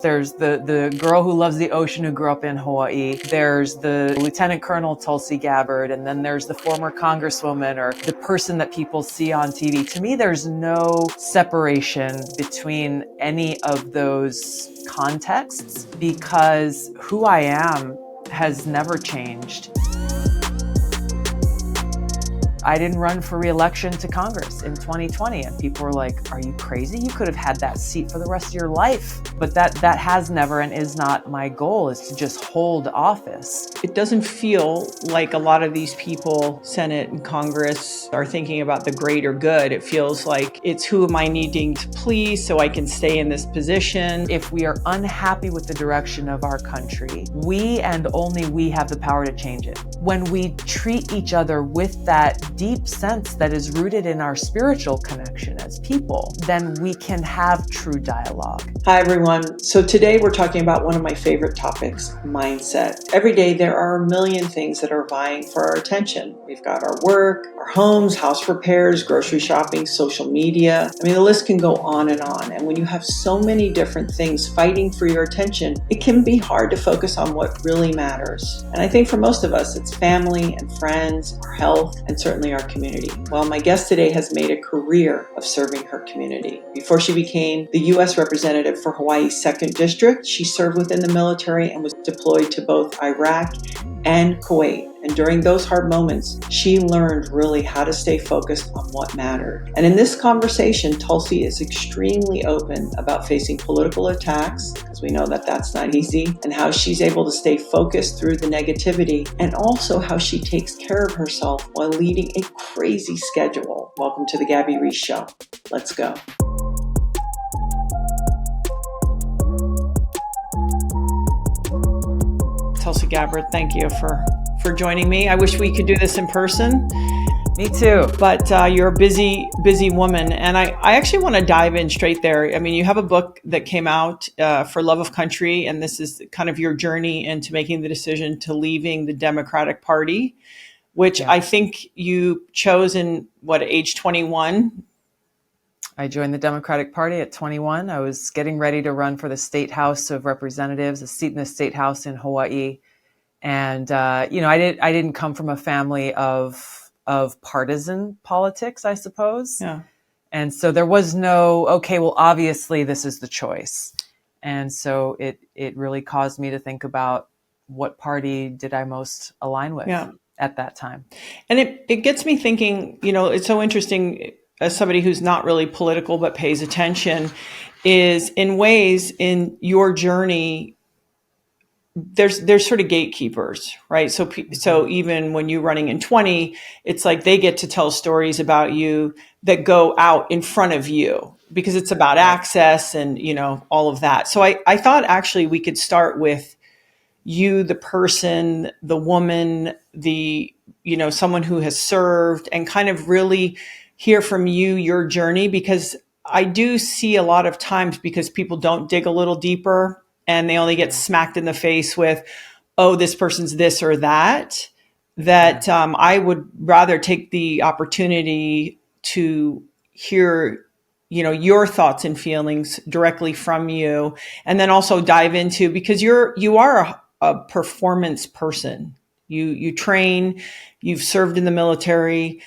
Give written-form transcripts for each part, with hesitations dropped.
There's the girl who loves the ocean who grew up in Hawaii. There's the Lieutenant Colonel Tulsi Gabbard. And then there's the former Congresswoman or the person that people see on TV. To me, there's no separation between any of those contexts because who I am has never changed. I didn't run for re-election to Congress in 2020 and people were like, are you crazy? You could have had that seat for the rest of your life. But that has never and is not my goal, is to just hold office. It doesn't feel like a lot of these people, Senate and Congress, are thinking about the greater good. It feels like it's who am I needing to please so I can stay in this position. If we are unhappy with the direction of our country, we and only we have the power to change it. When we treat each other with that deep sense that is rooted in our spiritual connection as people, then we can have true dialogue. Hi, everyone. So today we're talking about one of my favorite topics, mindset. Every day there are a million things that are vying for our attention. We've got our work, our homes, house repairs, grocery shopping, social media. I mean, the list can go on and on. And when you have so many different things fighting for your attention, it can be hard to focus on what really matters. And I think for most of us, it's family and friends, our health, and certainly our community. Well, my guest today has made a career of serving her community. Before she became the U.S. representative for Hawaii's 2nd District, she served within the military and was deployed to both Iraq and Kuwait. And during those hard moments, she learned really how to stay focused on what mattered. And in this conversation, Tulsi is extremely open about facing political attacks, because we know that that's not easy, and how she's able to stay focused through the negativity, and also how she takes care of herself while leading a crazy schedule. Welcome to the Gabby Reece Show. Let's go. Tulsi Gabbard, thank you for joining me. I wish we could do this in person. Me too. But you're a busy woman. And I actually want to dive in straight there. I mean, you have a book that came out for Love of Country, and this is kind of your journey into making the decision to leaving the Democratic Party, which I think you chose in, age 21? I joined the Democratic Party at 21. I was getting ready to run for the State House of Representatives, a seat in the State House in Hawaii. And, I didn't come from a family of partisan politics, I suppose. Yeah. And so there was no, okay, well, obviously this is the choice. And so it really caused me to think about what party did I most align with at that time. And it gets me thinking, it's so interesting as somebody who's not really political but pays attention, is in ways in your journey, there's sort of gatekeepers, right? So even when you're running in 20, it's like they get to tell stories about you that go out in front of you because it's about access and, all of that. So I thought actually we could start with you, the person, the woman, someone who has served, and kind of really hear from you, your journey, because I do see a lot of times because people don't dig a little deeper and they only get smacked in the face with, oh, this person's this or that I would rather take the opportunity to hear, your thoughts and feelings directly from you, and then also dive into, because you are a performance person. You train, you've served in the military,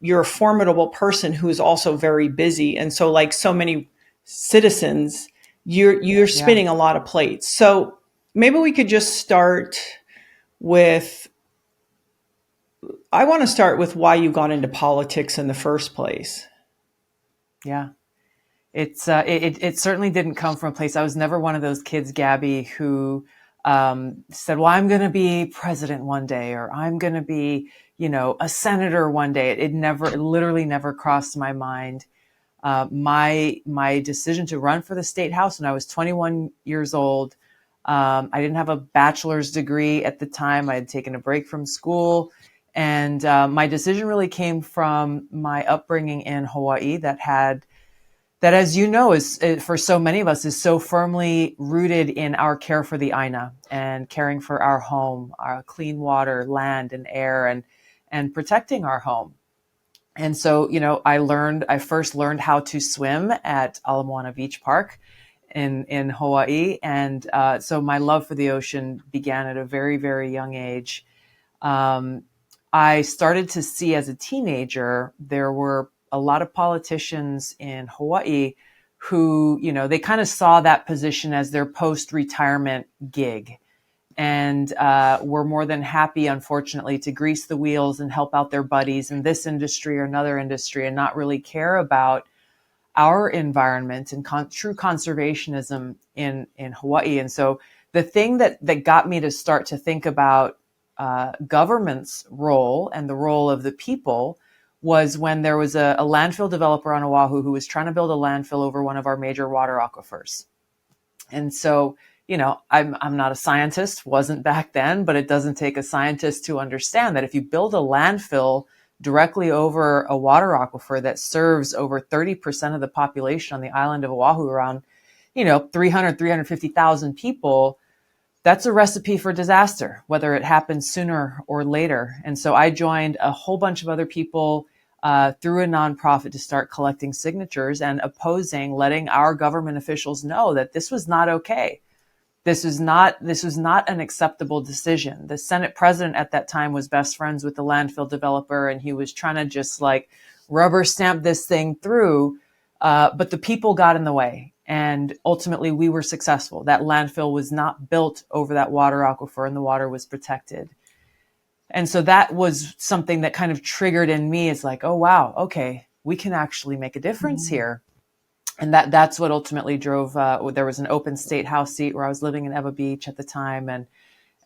you're a formidable person who is also very busy. And so like so many citizens, you're spinning a lot of plates. So maybe we could just start with, I want to start with why you got into politics in the first place. Yeah. It certainly didn't come from a place. I was never one of those kids, Gabby, who said, well, I'm going to be president one day, or I'm going to be, a senator one day. It literally never crossed my mind. My decision to run for the State House when I was 21 years old, I didn't have a bachelor's degree at the time. I had taken a break from school. And my decision really came from my upbringing in Hawaii that, as you know, is for so many of us, is so firmly rooted in our care for the Aina and caring for our home, our clean water, land, and air, and protecting our home. And so, I first learned how to swim at Ala Moana Beach Park. in Hawaii. And so my love for the ocean began at a very, very young age. I started to see as a teenager, there were a lot of politicians in Hawaii who, they kind of saw that position as their post-retirement gig, and were more than happy, unfortunately, to grease the wheels and help out their buddies in this industry or another industry and not really care about our environment and true conservationism in Hawaii. And so the thing that got me to start to think about government's role and the role of the people was when there was a landfill developer on Oahu who was trying to build a landfill over one of our major water aquifers. And so, I'm not a scientist, wasn't back then, but it doesn't take a scientist to understand that if you build a landfill directly over a water aquifer that serves over 30% of the population on the island of Oahu, around, 350,000 people, that's a recipe for disaster, whether it happens sooner or later. And so I joined a whole bunch of other people through a nonprofit to start collecting signatures and opposing, letting our government officials know that this was not okay. This was not an acceptable decision. The Senate president at that time was best friends with the landfill developer, and he was trying to just like rubber stamp this thing through. But the people got in the way, and ultimately we were successful. That landfill was not built over that water aquifer, and the water was protected. And so that was something that kind of triggered in me. It's like, oh, wow, okay, we can actually make a difference here. And that's what ultimately drove, there was an open state house seat where I was living in Ewa Beach at the time.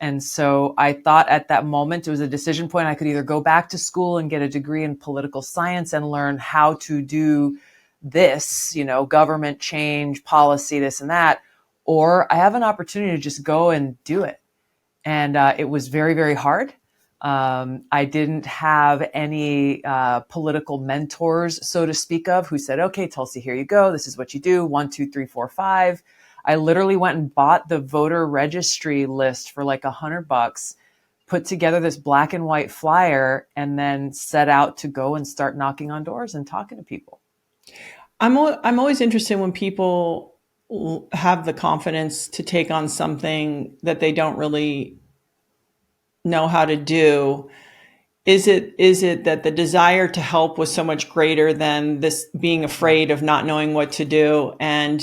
And so I thought at that moment, it was a decision point. I could either go back to school and get a degree in political science and learn how to do this, government change, policy, this and that, or I have an opportunity to just go and do it. And it was very, very hard. I didn't have any political mentors, so to speak, of who said, okay, Tulsi, here you go. This is what you do. 1, 2, 3, 4, 5. I literally went and bought the voter registry list for like $100, put together this black and white flyer, and then set out to go and start knocking on doors and talking to people. I'm always interested when people have the confidence to take on something that they don't really know how to do. Is it that the desire to help was so much greater than this being afraid of not knowing what to do? And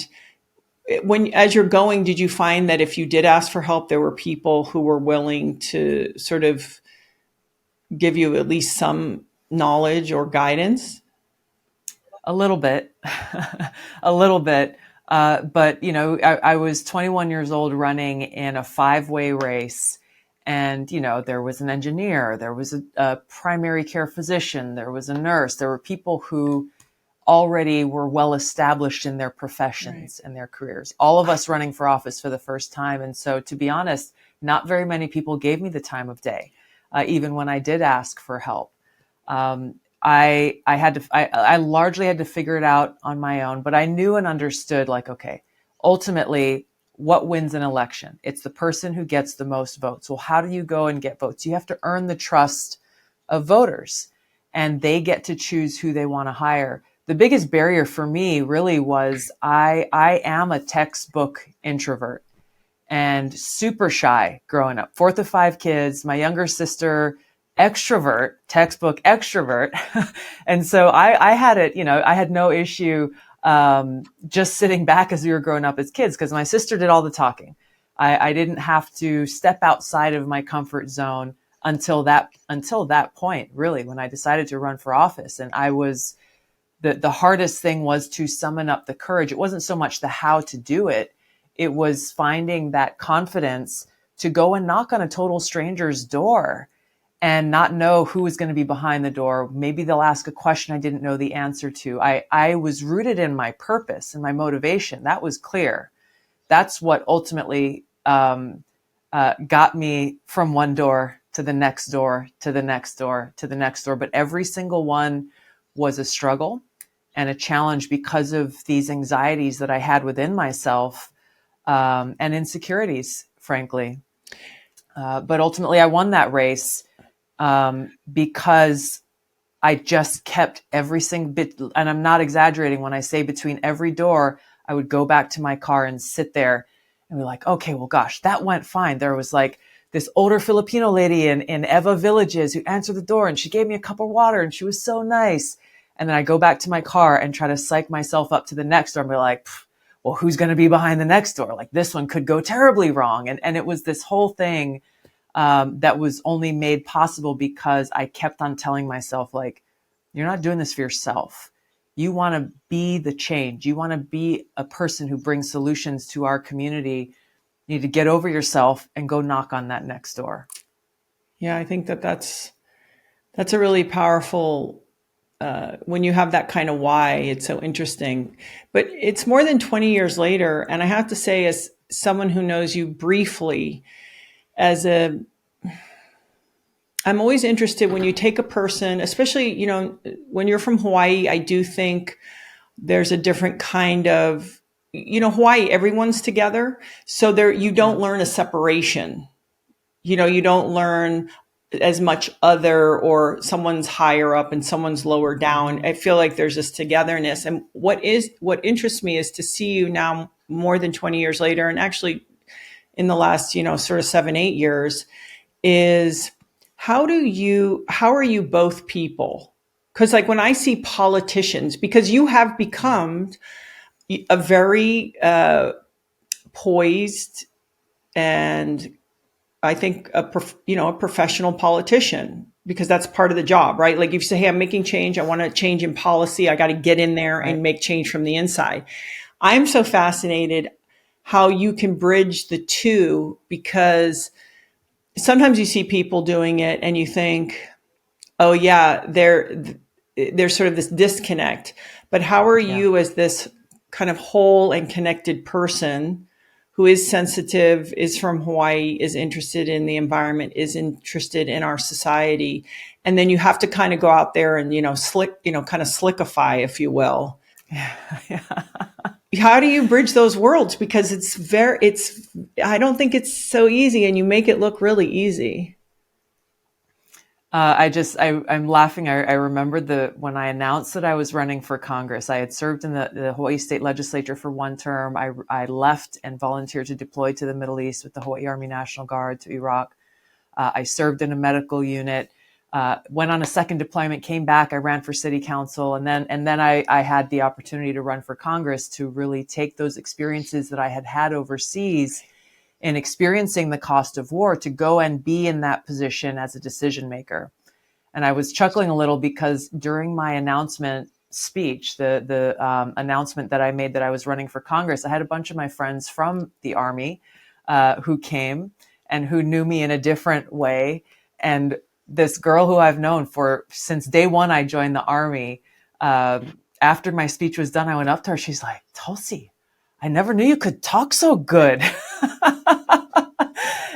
as you're going, did you find that if you did ask for help, there were people who were willing to sort of give you at least some knowledge or guidance? A little bit, a little bit. But, I was 21 years old running in a 5-way race. And, there was an engineer, there was a primary care physician, there was a nurse, there were people who already were well established in their professions and their careers. All of us running for office for the first time. And so, to be honest, not very many people gave me the time of day, even when I did ask for help. I largely had to figure it out on my own, but I knew and understood, like, okay, ultimately, what wins an election? It's the person who gets the most votes. Well, how do you go and get votes? You have to earn the trust of voters, and they get to choose who they want to hire. The biggest barrier for me really was I am a textbook introvert and super shy growing up. 4th of 5 kids, my younger sister, extrovert, textbook extrovert. And so I had it, I had no issue just sitting back as we were growing up as kids, because my sister did all the talking. I didn't have to step outside of my comfort zone until that point, really, when I decided to run for office. And the hardest thing was to summon up the courage. It wasn't so much the how to do it. It was finding that confidence to go and knock on a total stranger's door and not know who was going to be behind the door. Maybe they'll ask a question I didn't know the answer to. I was rooted in my purpose and my motivation. That was clear. That's what ultimately got me from one door to the next door, to the next door, to the next door. But every single one was a struggle and a challenge because of these anxieties that I had within myself and insecurities, frankly. But ultimately, I won that race. Because I just kept every single bit, and I'm not exaggerating when I say between every door, I would go back to my car and sit there and be like, okay, well, gosh, that went fine. There was like this older Filipino lady in Eva Villages who answered the door and she gave me a cup of water and she was so nice. And then I go back to my car and try to psych myself up to the next door and be like, well, who's going to be behind the next door? Like this one could go terribly wrong. And it was this whole thing that was only made possible because I kept on telling myself, like, you're not doing this for yourself. You want to be the change. You want to be a person who brings solutions to our community. You need to get over yourself and go knock on that next door. Yeah, I think that's a really powerful, when you have that kind of why, it's so interesting. But it's more than 20 years later. And I have to say, as someone who knows you briefly, I'm always interested when you take a person, especially, when you're from Hawaii, I do think there's a different kind of, Hawaii, everyone's together. So there, you don't learn a separation. You don't learn as much other, or someone's higher up and someone's lower down. I feel like there's this togetherness. And what interests me is to see you now more than 20 years later, and actually in the last, sort of 7-8 years, is how are you both people? Because like when I see politicians, because you have become a very poised and I think a professional politician, because that's part of the job, right? Like if you say, hey, I'm making change, I want to change in policy, I got to get in there and make change from the inside. I'm so fascinated how you can bridge the two, because sometimes you see people doing it and you think, oh yeah, there's sort of this disconnect. But how are you, as this kind of whole and connected person who is sensitive, is from Hawaii, is interested in the environment, is interested in our society, and then you have to kind of go out there and kind of slickify, if you will. Yeah. How do you bridge those worlds? Because I don't think it's so easy, and you make it look really easy. I'm laughing. I remember when I announced that I was running for Congress. I had served in the Hawaii State Legislature for one term. I left and volunteered to deploy to the Middle East with the Hawaii Army National Guard to Iraq. I served in a medical unit, went on a second deployment, came back. I ran for city council, and then I had the opportunity to run for Congress to really take those experiences that I had had overseas in experiencing the cost of war to go and be in that position as a decision maker. And I was chuckling a little because during my announcement speech, the announcement that I made that I was running for Congress, I had a bunch of my friends from the Army who came and who knew me in a different way. And this girl who I've known since day one I joined the Army, after my speech was done, I went up to her. She's like, Tulsi, I never knew you could talk so good.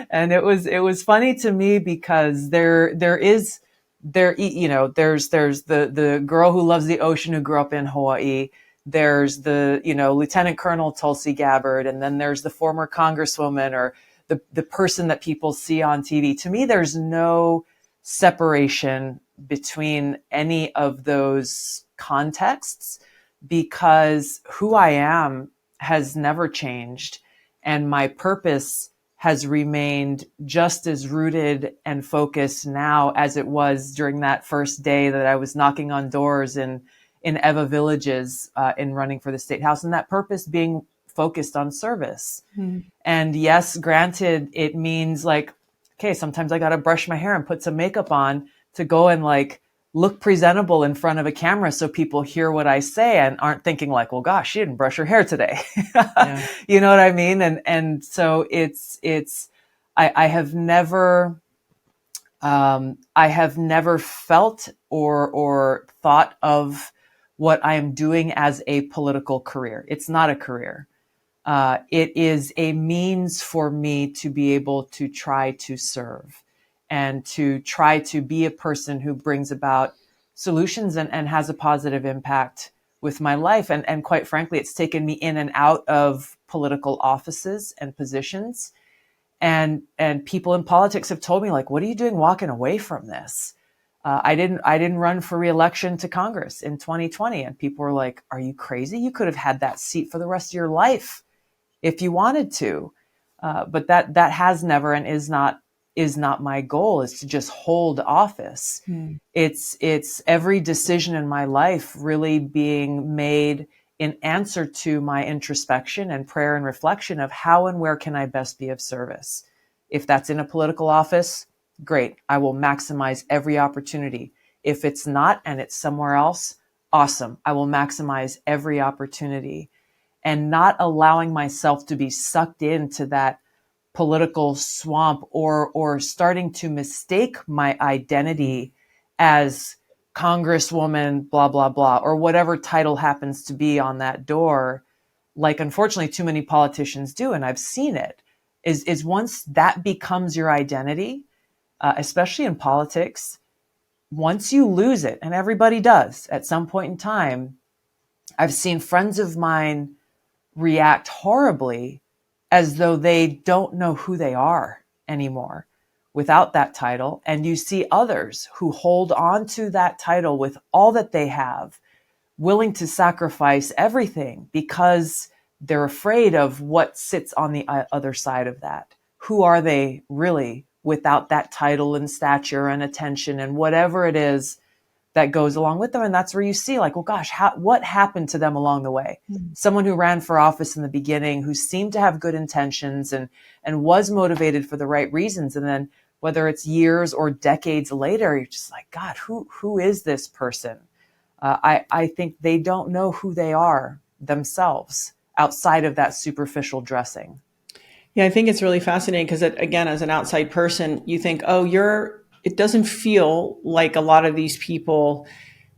And it was funny to me because there's the girl who loves the ocean who grew up in Hawaii. There's the, Lieutenant Colonel Tulsi Gabbard, and then there's the former Congresswoman or the person that people see on TV. To me, there's no separation between any of those contexts because who I am has never changed, and my purpose has remained just as rooted and focused now as it was during that first day that I was knocking on doors in Eva Villages in running for the State House, and that purpose being focused on service. Mm-hmm. And yes, granted, it means like, okay, sometimes I got to brush my hair and put some makeup on to go and like look presentable in front of a camera so people hear what I say and aren't thinking like, well, gosh, she didn't brush her hair today. Yeah. You know what I mean? And so I have never felt or thought of what I am doing as a political career. It's not a career. It is a means for me to be able to try to serve and to try to be a person who brings about solutions and has a positive impact with my life. And quite frankly, it's taken me in and out of political offices and positions. And people in politics have told me, like, what are you doing walking away from this? I didn't run for reelection to Congress in 2020, and people were like, "Are you crazy? You could have had that seat for the rest of your life if you wanted to." But that has never and is not my goal, is to just hold office. It's every decision in my life really being made in answer to my introspection and prayer and reflection of how and where can I best be of service. If that's in a political office, great. I will maximize every opportunity. If it's not and it's somewhere else, awesome. I will maximize every opportunity, and not allowing myself to be sucked into that political swamp, or starting to mistake my identity as Congresswoman, blah, blah, blah, or whatever title happens to be on that door, like unfortunately too many politicians do, and I've seen it, is once that becomes your identity, especially in politics, once you lose it, and everybody does at some point in time, I've seen friends of mine react horribly as though they don't know who they are anymore without that title. And you see others who hold on to that title with all that they have, willing to sacrifice everything because they're afraid of what sits on the other side of that. Who are they really without that title and stature and attention and whatever it is that goes along with them? And that's where you see, like, well, gosh, what happened to them along the way? Someone who ran for office in the beginning, who seemed to have good intentions and was motivated for the right reasons. And then whether it's years or decades later, you're just like, God, who is this person? I think they don't know who they are themselves outside of that superficial dressing. Yeah, I think it's really fascinating because, again, as an outside person, you think, oh, it doesn't feel like a lot of these people,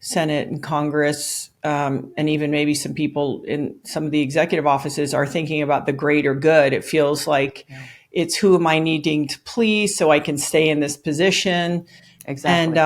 Senate and Congress, and even maybe some people in some of the executive offices, are thinking about the greater good. It feels like it's, who am I needing to please so I can stay in this position? Exactly.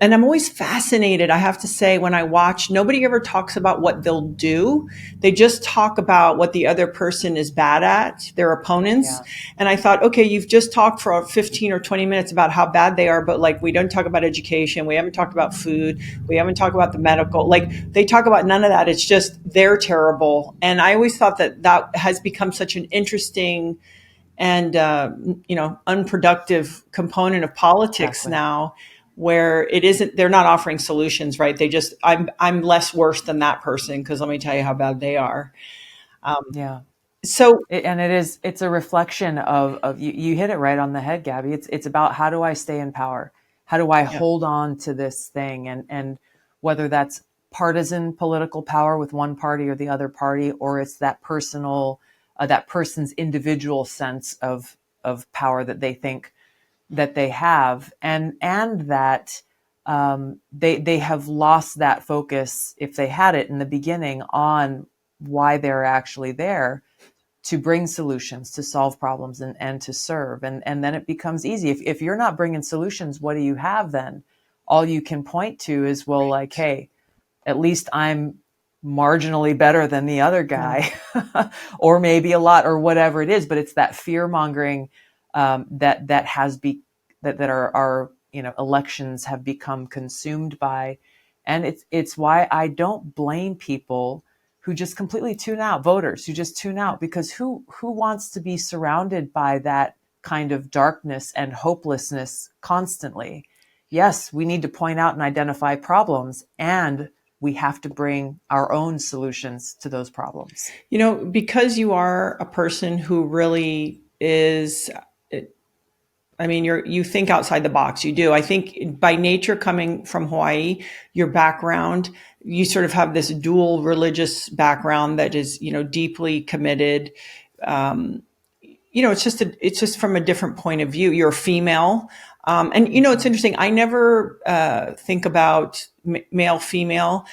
And I'm always fascinated, I have to say, when I watch, nobody ever talks about what they'll do. They just talk about what the other person is bad at, their opponents. Yeah. And I thought, okay, you've just talked for 15 or 20 minutes about how bad they are, but like, we don't talk about education. We haven't talked about food. We haven't talked about the medical. Like, they talk about none of that. It's just, they're terrible. And I always thought that has become such an interesting and unproductive component of politics now, where it isn't, they're not offering solutions, right? They just, I'm less worse than that person because let me tell you how bad they are. So it's a reflection of you hit it right on the head, Gabby. It's about, how do I stay in power? How do I hold on to this thing? And whether that's partisan political power with one party or the other party, or it's that that person's individual sense of power that they think that they have, and that they have lost that focus, if they had it in the beginning, on why they're actually there, to bring solutions, to solve problems, and to serve. And then it becomes easy. If you're not bringing solutions, what do you have then? All you can point to is, well, like, hey, at least I'm marginally better than the other guy, or maybe a lot, or whatever it is. But it's that fear mongering that our elections have become consumed by, and it's why I don't blame people who just completely tune out, voters who just tune out, because who wants to be surrounded by that kind of darkness and hopelessness constantly? Yes, we need to point out and identify problems, and we have to bring our own solutions to those problems. Because you are a person who really is, I mean, you think outside the box. You do. I think by nature, coming from Hawaii, your background, you sort of have this dual religious background that is, deeply committed. It's just from a different point of view. You're a female. And it's interesting. I never think about male, female.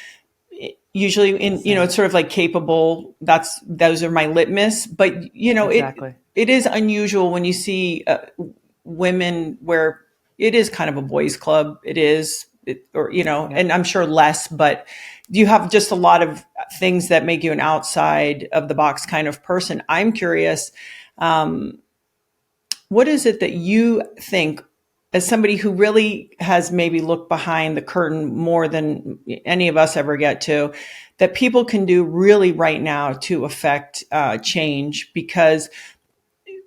Usually it's sort of like capable. Those are my litmus. But, Exactly. it is unusual when you see women where it is kind of a boys' club. And I'm sure less, but you have just a lot of things that make you an outside of the box kind of person. I'm curious, what is it that you think as somebody who really has maybe looked behind the curtain more than any of us ever get to, that people can do really right now to affect change, because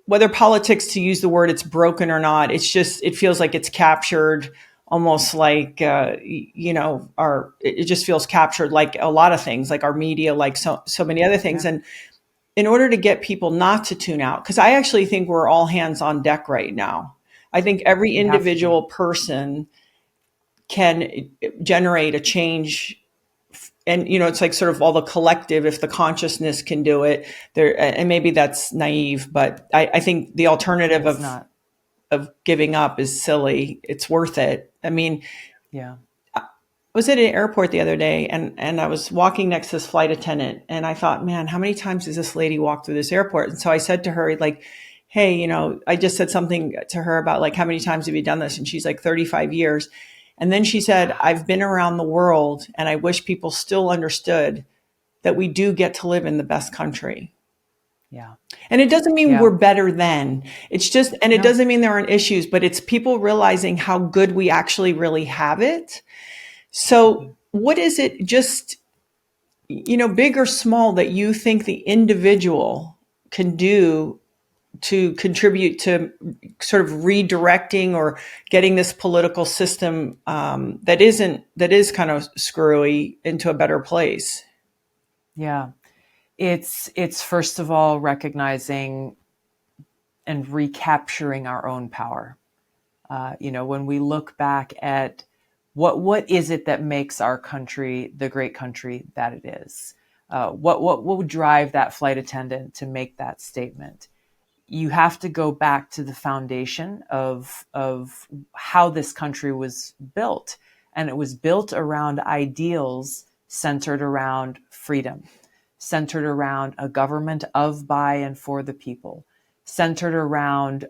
whether politics, to use the word, it's broken or not, it's just, it feels like it's captured almost like, it just feels captured like a lot of things, like our media, like so many other things. Yeah. And in order to get people not to tune out, because I actually think we're all hands on deck right now. I think every We have to be. individual person can generate a change. And, it's like sort of all the collective, if the consciousness can do it there, and maybe that's naive, but I think the alternative It's not. of giving up is silly. It's worth it. I mean, Yeah. I was at an airport the other day, and I was walking next to this flight attendant, and I thought, man, how many times does this lady walk through this airport? And so I said to her, like, hey, I just said something to her about, like, how many times have you done this? And she's like, 35 years. And then she said, I've been around the world, and I wish people still understood that we do get to live in the best country. Yeah. And it doesn't mean Yeah. we're better than. It's just, and it No. doesn't mean there aren't issues, but it's people realizing how good we actually really have it. So what is it, just, big or small, that you think the individual can do to contribute to sort of redirecting or getting this political system that is kind of screwy into a better place? Yeah. It's first of all recognizing and recapturing our own power. When we look back at what is it that makes our country the great country that it is? What would drive that flight attendant to make that statement? You have to go back to the foundation of how this country was built, and it was built around ideals centered around freedom, centered around a government of, by, and for the people, centered around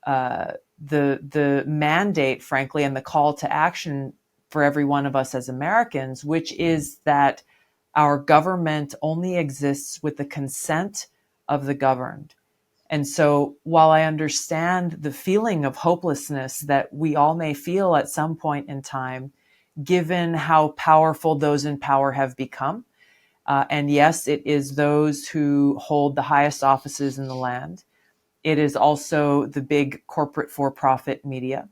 the mandate, frankly, and the call to action for every one of us as Americans, which is that our government only exists with the consent of the governed. And so while I understand the feeling of hopelessness that we all may feel at some point in time, given how powerful those in power have become, and yes, it is those who hold the highest offices in the land. It is also the big corporate for-profit media.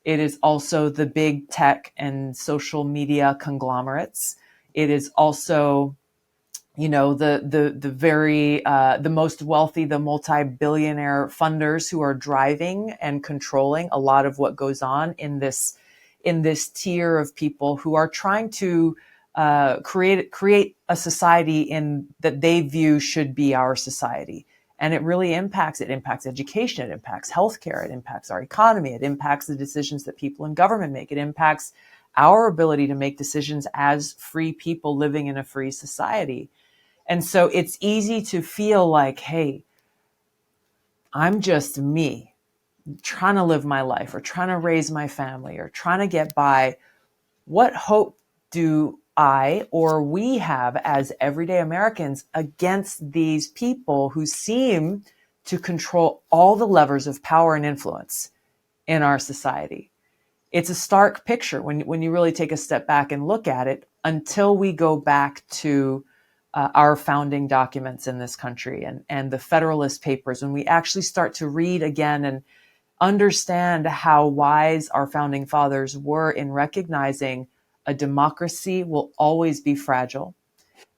It is also the big tech and social media conglomerates. It is also, the most wealthy, the multi-billionaire funders who are driving and controlling a lot of what goes on in this tier of people who are trying to create a society that they view should be our society. And it really impacts education, it impacts healthcare, it impacts our economy, it impacts the decisions that people in government make, it impacts our ability to make decisions as free people living in a free society. And so it's easy to feel like, hey, I'm just me trying to live my life or trying to raise my family or trying to get by. What hope do I or we have as everyday Americans against these people who seem to control all the levers of power and influence in our society? It's a stark picture when you really take a step back and look at it, until we go back to our founding documents in this country and the Federalist Papers, when we actually start to read again and understand how wise our founding fathers were in recognizing a democracy will always be fragile,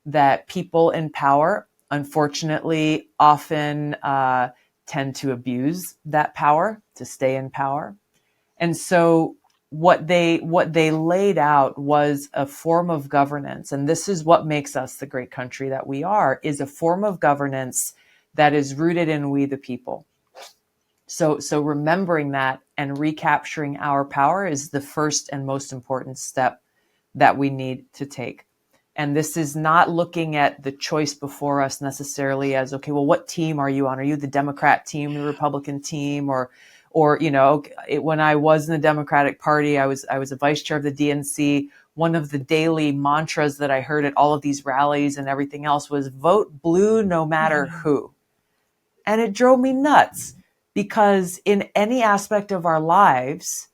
that people in power, unfortunately, often tend to abuse that power to stay in power. And so what they laid out was a form of governance, and this is what makes us the great country that we are, is a form of governance that is rooted in we the people. So remembering that and recapturing our power is the first and most important step that we need to take. And this is not looking at the choice before us necessarily as, okay, well, what team are you on? Are you the Democrat team, the Republican team, or when I was in the Democratic Party, I was a vice chair of the DNC. One of the daily mantras that I heard at all of these rallies and everything else was vote blue no matter who. And it drove me nuts, because in any aspect of our lives,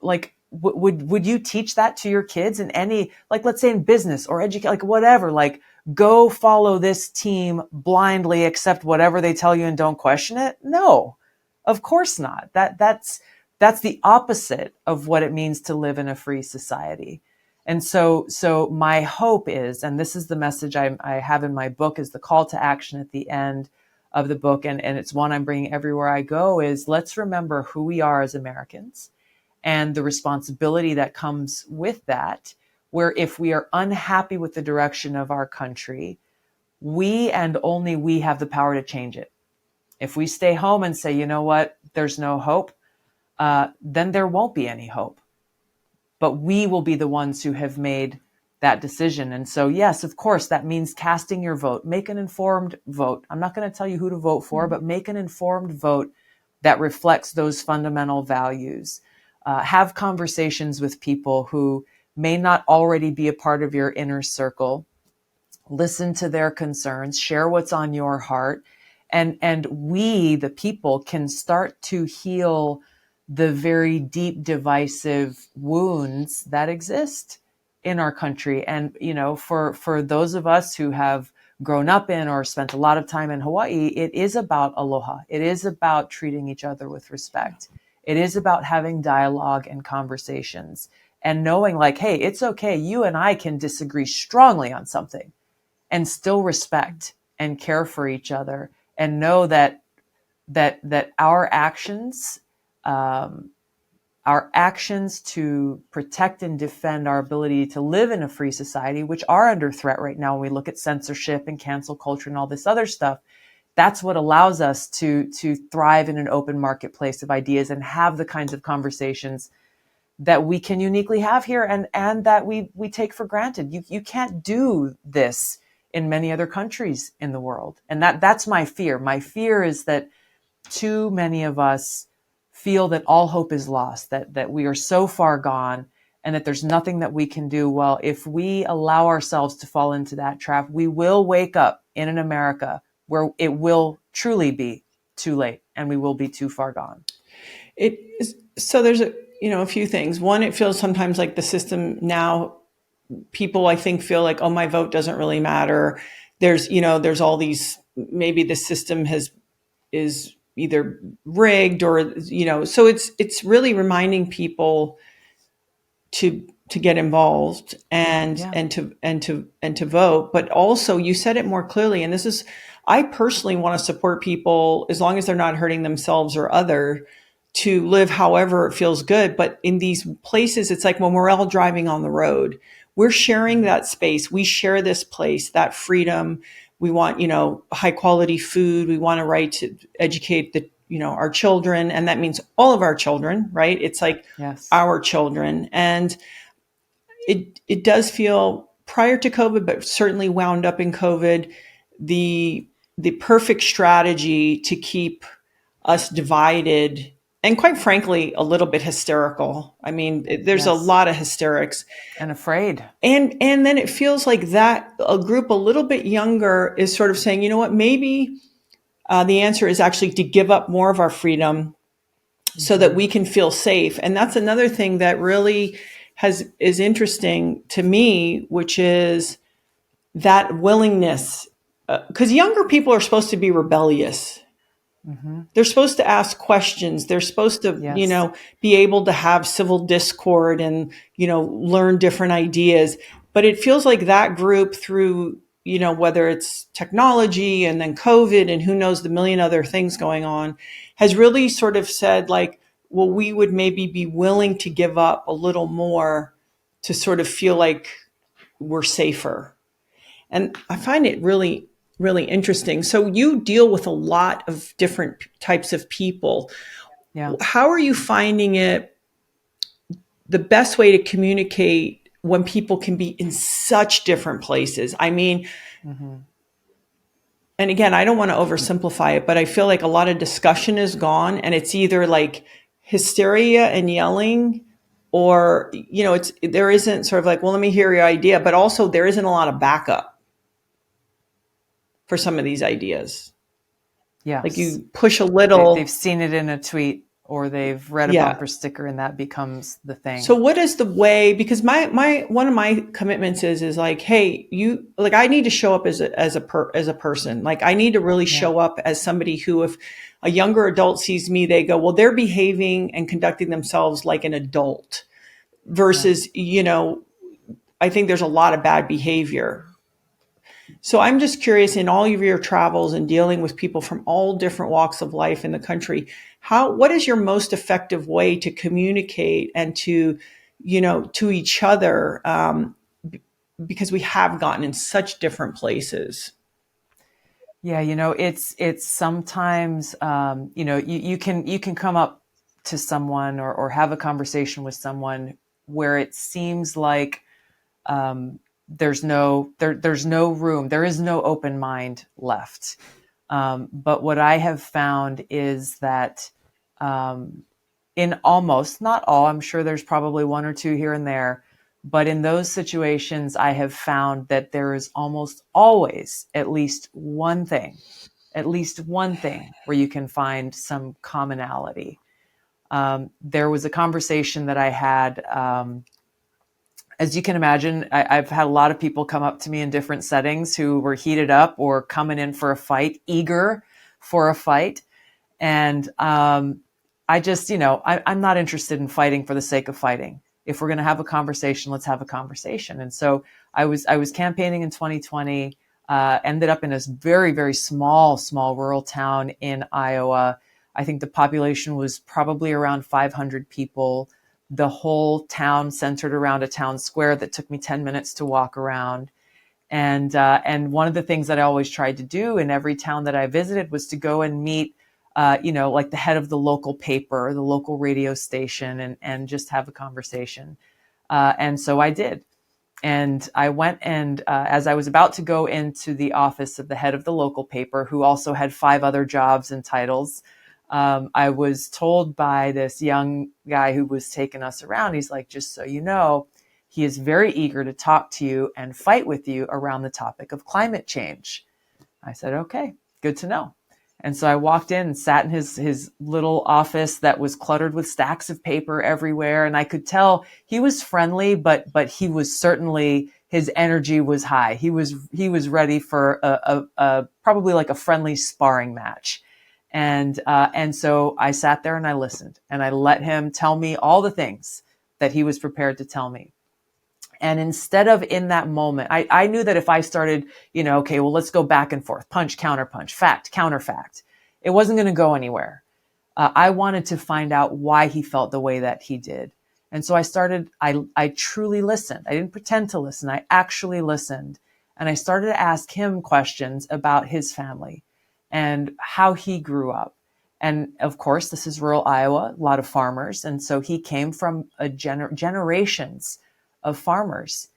like would you teach that to your kids in any, like, let's say in business or education, like whatever, like go follow this team blindly, accept whatever they tell you and don't question it? No, of course not. That's the opposite of what it means to live in a free society. And so my hope is, and this is the message I have in my book, is the call to action at the end of the book, and it's one I'm bringing everywhere I go, is let's remember who we are as Americans and the responsibility that comes with that, where if we are unhappy with the direction of our country, we and only we have the power to change it. If we stay home and say, you know what, there's no hope, then there won't be any hope. But we will be the ones who have made that decision. And so, yes, of course, that means casting your vote. Make an informed vote. I'm not going to tell you who to vote for, but make an informed vote that reflects those fundamental values. Have conversations with people who may not already be a part of your inner circle. Listen to their concerns, share what's on your heart. And we, the people, can start to heal the very deep divisive wounds that exist in our country. And, you know, for those of us who have grown up in or spent a lot of time in Hawaii, it is about aloha. It is about treating each other with respect. It is about having dialogue and conversations and knowing, like, hey, it's okay. You and I can disagree strongly on something and still respect and care for each other, and know that our actions, to protect and defend our ability to live in a free society, which are under threat right now when we look at censorship and cancel culture and all this other stuff, that's what allows us to thrive in an open marketplace of ideas and have the kinds of conversations that we can uniquely have here, and that we take for granted. You can't do this in many other countries in the world. And that's my fear. My fear is that too many of us feel that all hope is lost, that we are so far gone and that there's nothing that we can do. Well, if we allow ourselves to fall into that trap, we will wake up in an America where it will truly be too late and we will be too far gone. It is, so there's a few things. One, it feels sometimes like the system now, people I think feel like, oh, my vote doesn't really matter. There's all these, maybe the system is either rigged or, so it's really reminding people to get involved and to vote. But also, you said it more clearly, and this is, I personally want to support people as long as they're not hurting themselves or other, to live however it feels good. But in these places, it's like when we're all driving on the road, we're sharing that space. We share this place, that freedom. We want, high quality food. We want a right to educate our children. And that means all of our children, right? It's like our children. And it does feel, prior to COVID, but certainly wound up in COVID, the perfect strategy to keep us divided and, quite frankly, a little bit hysterical. I mean, there's a lot of hysterics and afraid. And then it feels like that a group a little bit younger is sort of saying, you know what, maybe the answer is actually to give up more of our freedom so that we can feel safe. And that's another thing that really is interesting to me, which is that willingness, because younger people are supposed to be rebellious. Mm-hmm. They're supposed to ask questions. They're supposed to, be able to have civil discord and, learn different ideas. But it feels like that group, through, whether it's technology and then COVID and who knows the million other things going on, has really sort of said, like, well, we would maybe be willing to give up a little more to sort of feel like we're safer. And I find it really, really interesting. So you deal with a lot of different types of people. Yeah. How are you finding it the best way to communicate when people can be in such different places? I mean, and again, I don't want to oversimplify it, but I feel like a lot of discussion is gone, and it's either like hysteria and yelling, or, there isn't sort of like, well, let me hear your idea, but also there isn't a lot of backup for some of these ideas. Like Yes. you push a They've little. seen it in a tweet or they've read a Yeah. bumper sticker and that becomes the So thing. what is the way, because my one of my commitments is like, hey, you, like, I need to show up as a person. Like I need to really Yeah. show up as somebody who, if a younger adult sees me, they go, well, they're behaving and conducting themselves like an adult Yeah. versus, I think there's a lot of bad behavior. So I'm just curious, in all of your travels and dealing with people from all different walks of life in the country, what is your most effective way to communicate and to each other? Because we have gotten in such different places. Yeah, it's sometimes you can come up to someone or have a conversation with someone where it seems like there's no room, there is no open mind left. But what I have found is that um, in almost not all, I'm sure there's probably one or two here and there, but in those situations, I have found that there is almost always at least one thing where you can find some commonality. There was a conversation that I had. As you can imagine, I've had a lot of people come up to me in different settings who were heated up or coming in for a fight, eager for a fight. And I just, I'm not interested in fighting for the sake of fighting. If we're going to have a conversation, let's have a conversation. And so I was campaigning in 2020, ended up in this very, very small rural town in Iowa. I think the population was probably around 500 people. The whole town centered around a town square that took me 10 minutes to walk around. And one of the things that I always tried to do in every town that I visited was to go and meet, like the head of the local paper, the local radio station, and just have a conversation. And so I did. And I went and as I was about to go into the office of the head of the local paper, who also had 5 other jobs and titles, I was told by this young guy who was taking us around, he's like, just so you know, he is very eager to talk to you and fight with you around the topic of climate change. I said, okay, good to know. And so I walked in and sat in his little office that was cluttered with stacks of paper everywhere. And I could tell he was friendly, but he was certainly, his energy was high. He was ready for a probably like a friendly sparring match. And so I sat there and I listened and I let him tell me all the things that he was prepared to tell me. And instead of in that moment, I knew that if I started, okay, well, let's go back and forth, punch, counter punch, fact, counter fact, it wasn't going to go anywhere. I wanted to find out why he felt the way that he did. And so I truly listened. I didn't pretend to listen. I actually listened. And I started to ask him questions about his family and how he grew up. And of course, this is rural Iowa, a lot of farmers. And so he came from generations of farmers.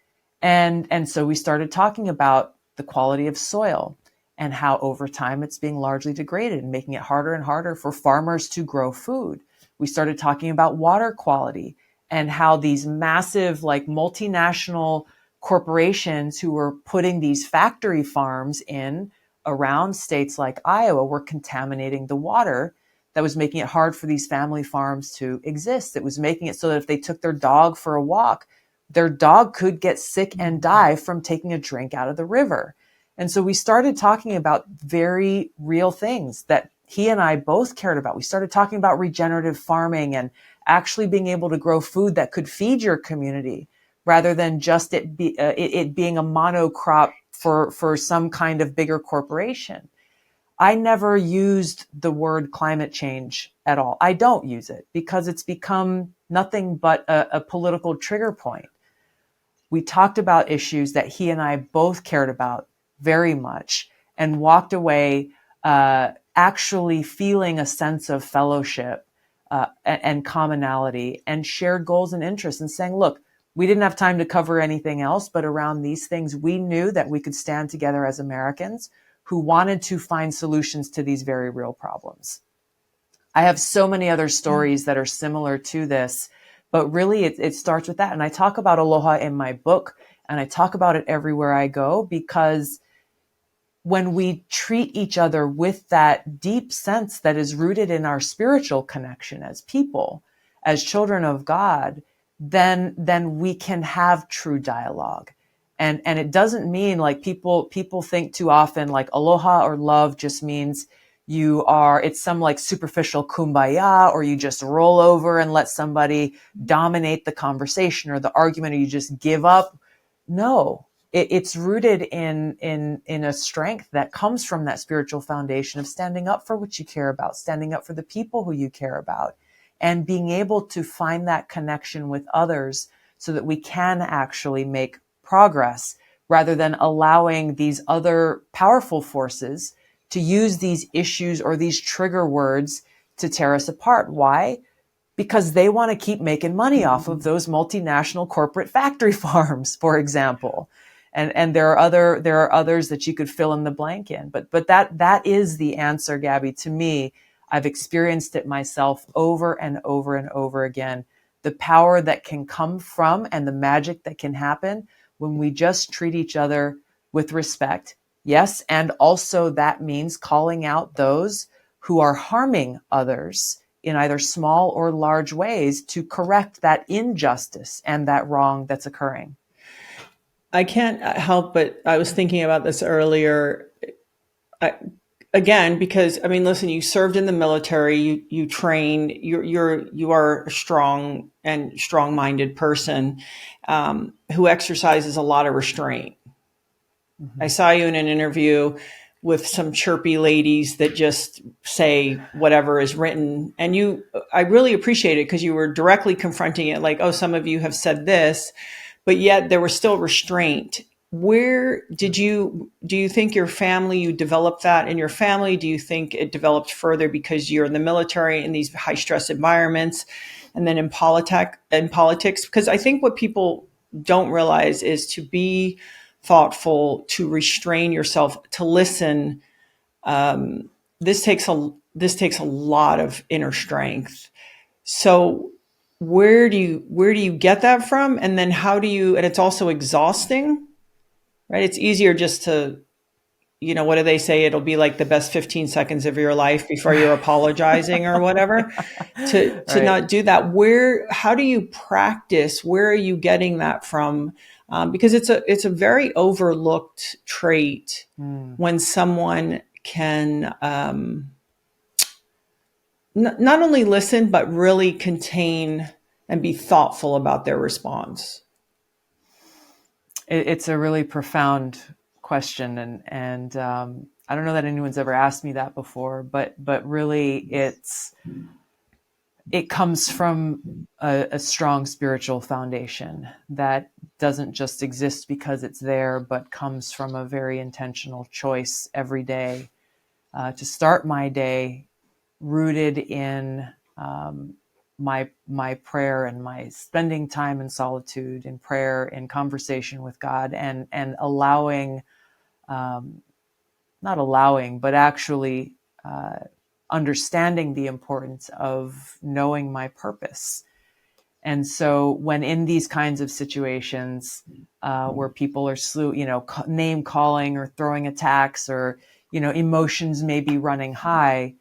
And so we started talking about the quality of soil and how over time it's being largely degraded and making it harder and harder for farmers to grow food. We started talking about water quality and how these massive, like multinational corporations who were putting these factory farms in around states like Iowa were contaminating the water that was making it hard for these family farms to exist. It was making it so that if they took their dog for a walk, their dog could get sick and die from taking a drink out of the river. And so we started talking about very real things that he and I both cared about. We started talking about regenerative farming and actually being able to grow food that could feed your community rather than just it being a monocrop for some kind of bigger corporation. I never used the word climate change at all. I don't use it because it's become nothing but a political trigger point. We talked about issues that he and I both cared about very much and walked away actually feeling a sense of fellowship and commonality and shared goals and interests and saying, look, we didn't have time to cover anything else, but around these things, we knew that we could stand together as Americans who wanted to find solutions to these very real problems. I have so many other stories that are similar to this, but really it starts with that. And I talk about aloha in my book and I talk about it everywhere I go because when we treat each other with that deep sense that is rooted in our spiritual connection as people, as children of God, then we can have true dialogue. And it doesn't mean, like, people think too often like aloha or love just means it's some like superficial kumbaya, or you just roll over and let somebody dominate the conversation or the argument, or you just give up. No, it's rooted in a strength that comes from that spiritual foundation of standing up for what you care about, standing up for the people who you care about, and being able to find that connection with others so that we can actually make progress, rather than allowing these other powerful forces to use these issues or these trigger words to tear us apart. Why? Because they want to keep making money off of those multinational corporate factory farms, for example. And there are others that you could fill in the blank in. But that is the answer, Gabby. To me, I've experienced it myself over and over and over again. The power that can come from and the magic that can happen when we just treat each other with respect. Yes, and also that means calling out those who are harming others in either small or large ways to correct that injustice and that wrong that's occurring. I can't help but I was thinking about this earlier. Again, because I mean, listen, you served in the military, you train, you are a strong-minded person who exercises a lot of restraint. Mm-hmm. I saw you in an interview with some chirpy ladies that just say whatever is written, and I really appreciate it because you were directly confronting it, like, oh, some of you have said this, but yet there was still restraint. Where do you think you developed that in your family? Do you think it developed further because you're in the military in these high stress environments, and then in politics? Because I think what people don't realize is to be thoughtful, to restrain yourself, to listen. This takes a lot of inner strength. So where do you get that from? And then and it's also exhausting, right? It's easier just to, what do they say? It'll be like the best 15 seconds of your life before you're apologizing or whatever, to Right. not do that. How do you practice? Where are you getting that from? Because it's a very overlooked trait when someone can not only listen, but really contain and be thoughtful about their response. It's a really profound question, and I don't know that anyone's ever asked me that before, but really it comes from a strong spiritual foundation that doesn't just exist because it's there, but comes from a very intentional choice every day to start my day rooted in my prayer and my spending time in solitude, in prayer, in conversation with God, and allowing, not allowing, but actually understanding the importance of knowing my purpose. And so when in these kinds of situations where people are name calling or throwing attacks, or emotions may be running high,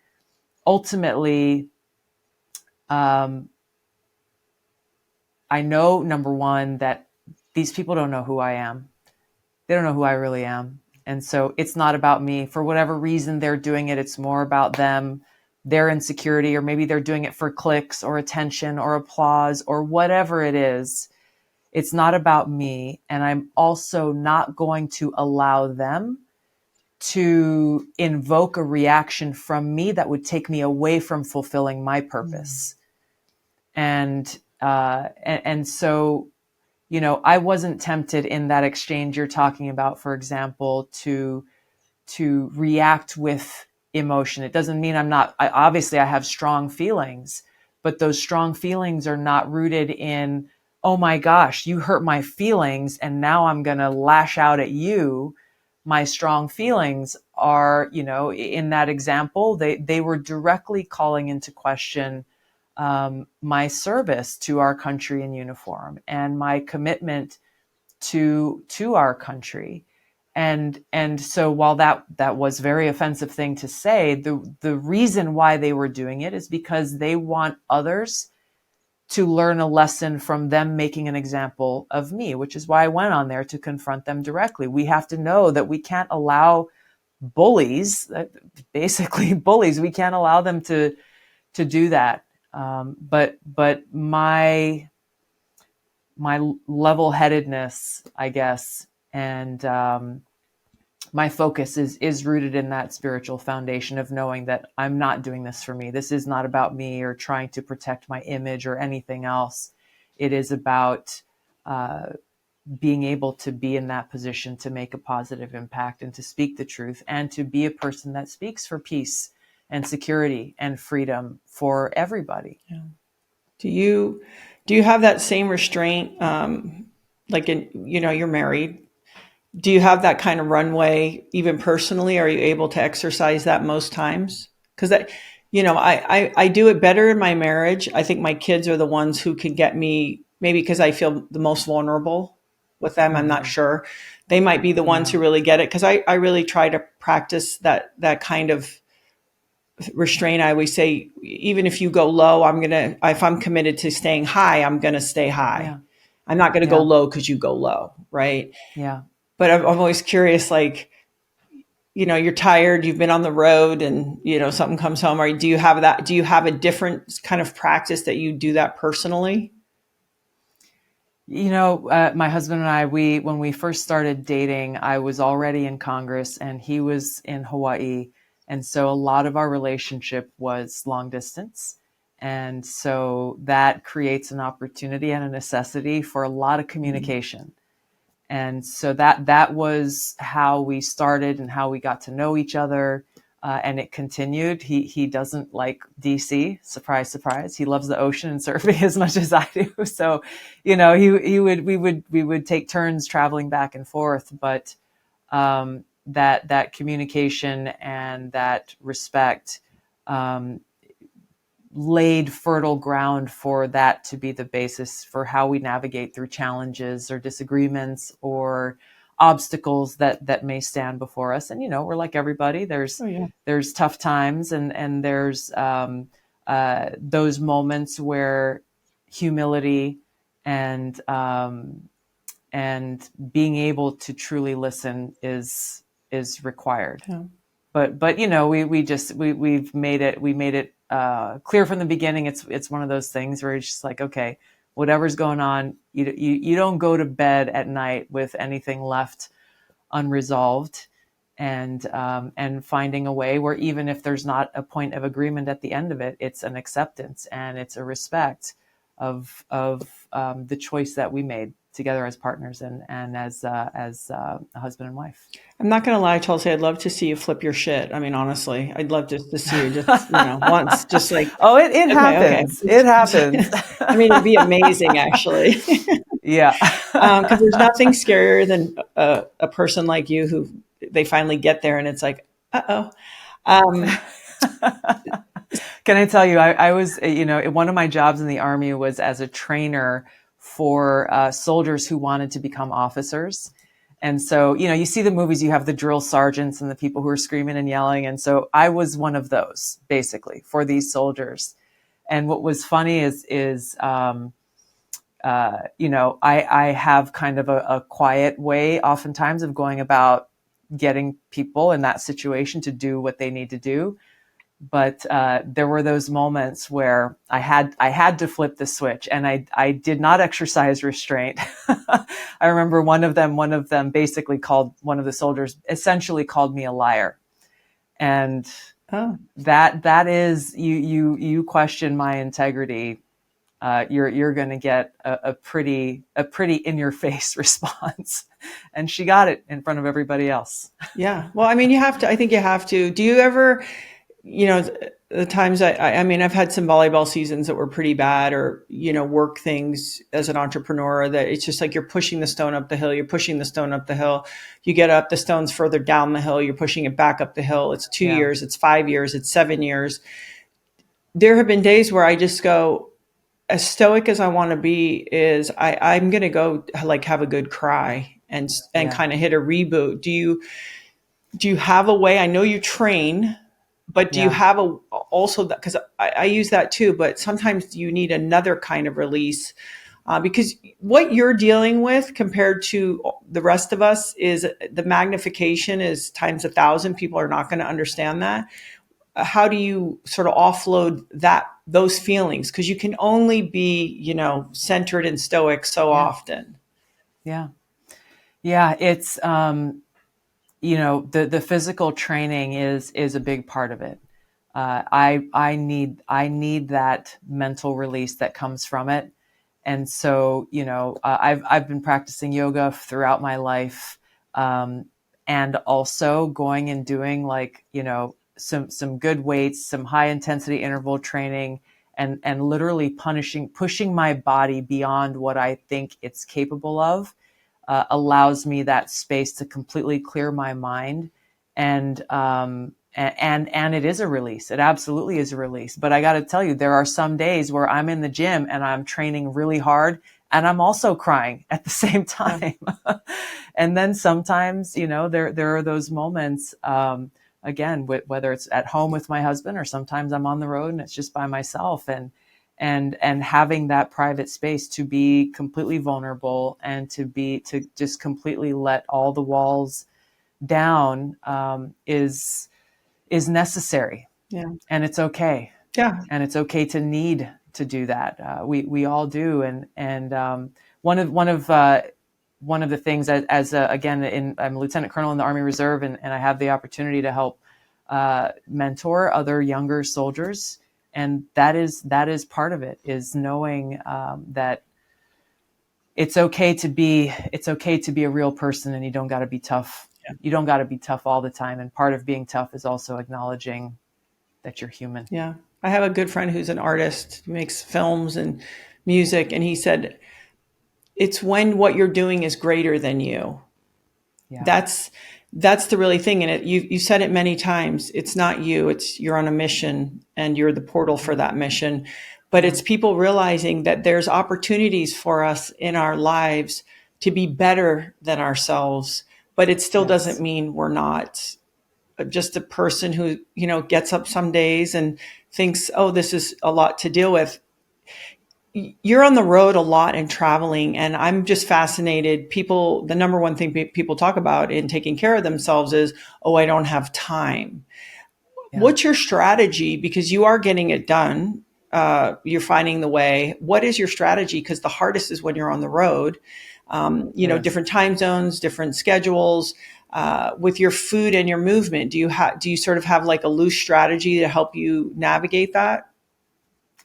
ultimately, I know, number one, that these people don't know who I am. They don't know who I really am. And so it's not about me. For whatever reason they're doing it, it's more about them, their insecurity, or maybe they're doing it for clicks or attention or applause or whatever it is. It's not about me. And I'm also not going to allow them to invoke a reaction from me that would take me away from fulfilling my purpose. And so, I wasn't tempted in that exchange you're talking about, for example, to react with emotion. It doesn't mean obviously I have strong feelings, but those strong feelings are not rooted in, oh my gosh, you hurt my feelings and now I'm going to lash out at you. My strong feelings are, in that example, they were directly calling into question my service to our country in uniform and my commitment to our country. And so while that was a very offensive thing to say, the reason why they were doing it is because they want others to learn a lesson from them making an example of me, which is why I went on there to confront them directly. We have to know that we can't allow bullies, basically bullies, we can't allow them to do that. But my level-headedness, I guess, and my focus is rooted in that spiritual foundation of knowing that I'm not doing this for me. This is not about me or trying to protect my image or anything else. It is about being able to be in that position to make a positive impact and to speak the truth and to be a person that speaks for peace and security and freedom for everybody. Yeah. Do you have that same restraint? Like you're married. Do you have that kind of runway even personally? Are you able to exercise that most times? Because I do it better in my marriage. I think my kids are the ones who can get me, maybe because I feel the most vulnerable with them. Mm-hmm. I'm not sure. They might be the ones who really get it, because I really try to practice that kind of restraint. I always say, even if you go low, if I'm committed to staying high, I'm going to stay high. Yeah. I'm not going to go low because you go low. Right. Yeah. But I'm always curious, like, you're tired, you've been on the road, and, something comes home. Or do you have that? Do you have a different kind of practice that you do that personally? My husband and I, when we first started dating, I was already in Congress and he was in Hawaii. And so a lot of our relationship was long distance. And so that creates an opportunity and a necessity for a lot of communication. Mm-hmm. And so that was how we started and how we got to know each other. And it continued. He doesn't like DC. Surprise, surprise. He loves the ocean and surfing as much as I do. So, we would take turns traveling back and forth. But that communication and that respect laid fertile ground for that to be the basis for how we navigate through challenges or disagreements or obstacles that may stand before us. And, we're like everybody. There's tough times and there's those moments where humility and being able to truly listen is required. Yeah. But we've made it clear from the beginning. It's one of those things where it's just like, okay, whatever's going on, you don't go to bed at night with anything left unresolved, and finding a way where even if there's not a point of agreement at the end of it, it's an acceptance and it's a respect of the choice that we made together as partners and as a husband and wife. I'm not going to lie, Tulsi, I'd love to see you flip your shit. I mean, honestly, I'd love to see you just, once, just like. Oh, it happens. Okay. It happens. I mean, it'd be amazing, actually. Yeah. Because there's nothing scarier than a person like you who they finally get there and it's like, uh-oh. Can I tell you, I was, one of my jobs in the Army was as a trainer for soldiers who wanted to become officers. And so, you see the movies, you have the drill sergeants and the people who are screaming and yelling. And so I was one of those, basically, for these soldiers. And what was funny is I have kind of a quiet way oftentimes of going about getting people in that situation to do what they need to do. But there were those moments where I had to flip the switch, and I did not exercise restraint. I remember one of them basically called one of the soldiers essentially called me a liar, and that is you question my integrity. You're going to get a pretty in your face response, and she got it in front of everybody else. Yeah, well, I mean, I think you have to. Do you ever? The times I mean, I've had some volleyball seasons that were pretty bad, or, work things as an entrepreneur that it's just like you're pushing the stone up the hill. You're pushing the stone up the hill. You get up, the stone's further down the hill. You're pushing it back up the hill. It's 2 years, it's 5 years, it's 7 years. There have been days where I just go, as stoic as I want to be, is I'm going to go like have a good cry and Yeah. kind of hit a reboot. Do you have a way? I know you train, but do you Yeah. have a also that, because I use that too, but sometimes you need another kind of release, because what you're dealing with compared to the rest of us is the magnification is times 1,000. People are not going to understand that. How do you sort of offload those feelings? Because you can only be, centered and stoic so Yeah. often. Yeah. Yeah. It's, the physical training is a big part of it. I need that mental release that comes from it. And so, I've been practicing yoga throughout my life, um, and also going and doing, like, some good weights, some high intensity interval training, and literally pushing my body beyond what I think it's capable of, allows me that space to completely clear my mind. And it is a release. It absolutely is a release. But I got to tell you, there are some days where I'm in the gym and I'm training really hard, and I'm also crying at the same Yeah. time. And then sometimes, there are those moments, again, whether it's at home with my husband, or sometimes I'm on the road and it's just by myself. And having that private space to be completely vulnerable, and to just completely let all the walls down, is necessary. Yeah. And it's okay. Yeah. And it's okay to need to do that. We all do. And one of the things, again, I'm a lieutenant colonel in the Army Reserve, and I have the opportunity to help mentor other younger soldiers. And that is part of it, is knowing, that it's okay to be a real person, and you don't got to be tough. Yeah. You don't got to be tough all the time. And part of being tough is also acknowledging that you're human. Yeah. I have a good friend who's an artist who makes films and music. And he said, it's when what you're doing is greater than you. Yeah. That's the really thing. And you said it many times. It's not you, it's you're on a mission and you're the portal for that mission. But Yeah. it's people realizing that there's opportunities for us in our lives to be better than ourselves. But it still doesn't Yes. mean we're not just a person who, gets up some days and thinks, oh, this is a lot to deal with. You're on the road a lot and traveling, and I'm just fascinated. The number one thing people talk about in taking care of themselves is, oh, I don't have time. Yeah. What's your strategy? Because you are getting it done. You're finding the way. What is your strategy? Because the hardest is when you're on the road. It is. Different time zones, different schedules. With your food and your movement, do you sort of have like a loose strategy to help you navigate that?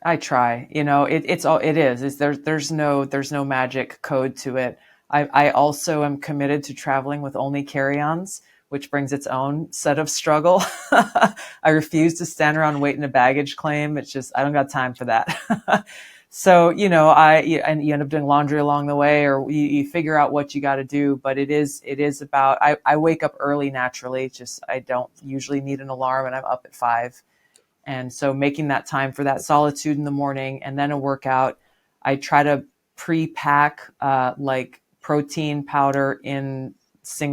I try. It is. There's no magic code to it. I also am committed to traveling with only carry-ons, which brings its own set of struggle. I refuse to stand around waiting a baggage claim. It's just, I don't got time for that. So, and you end up doing laundry along the way, or you figure out what you got to do. But it is about, I wake up early naturally. It's just, I don't usually need an alarm, and I'm up at 5. And so making that time for that solitude in the morning, and then a workout. I try to pre-pack, like, protein powder in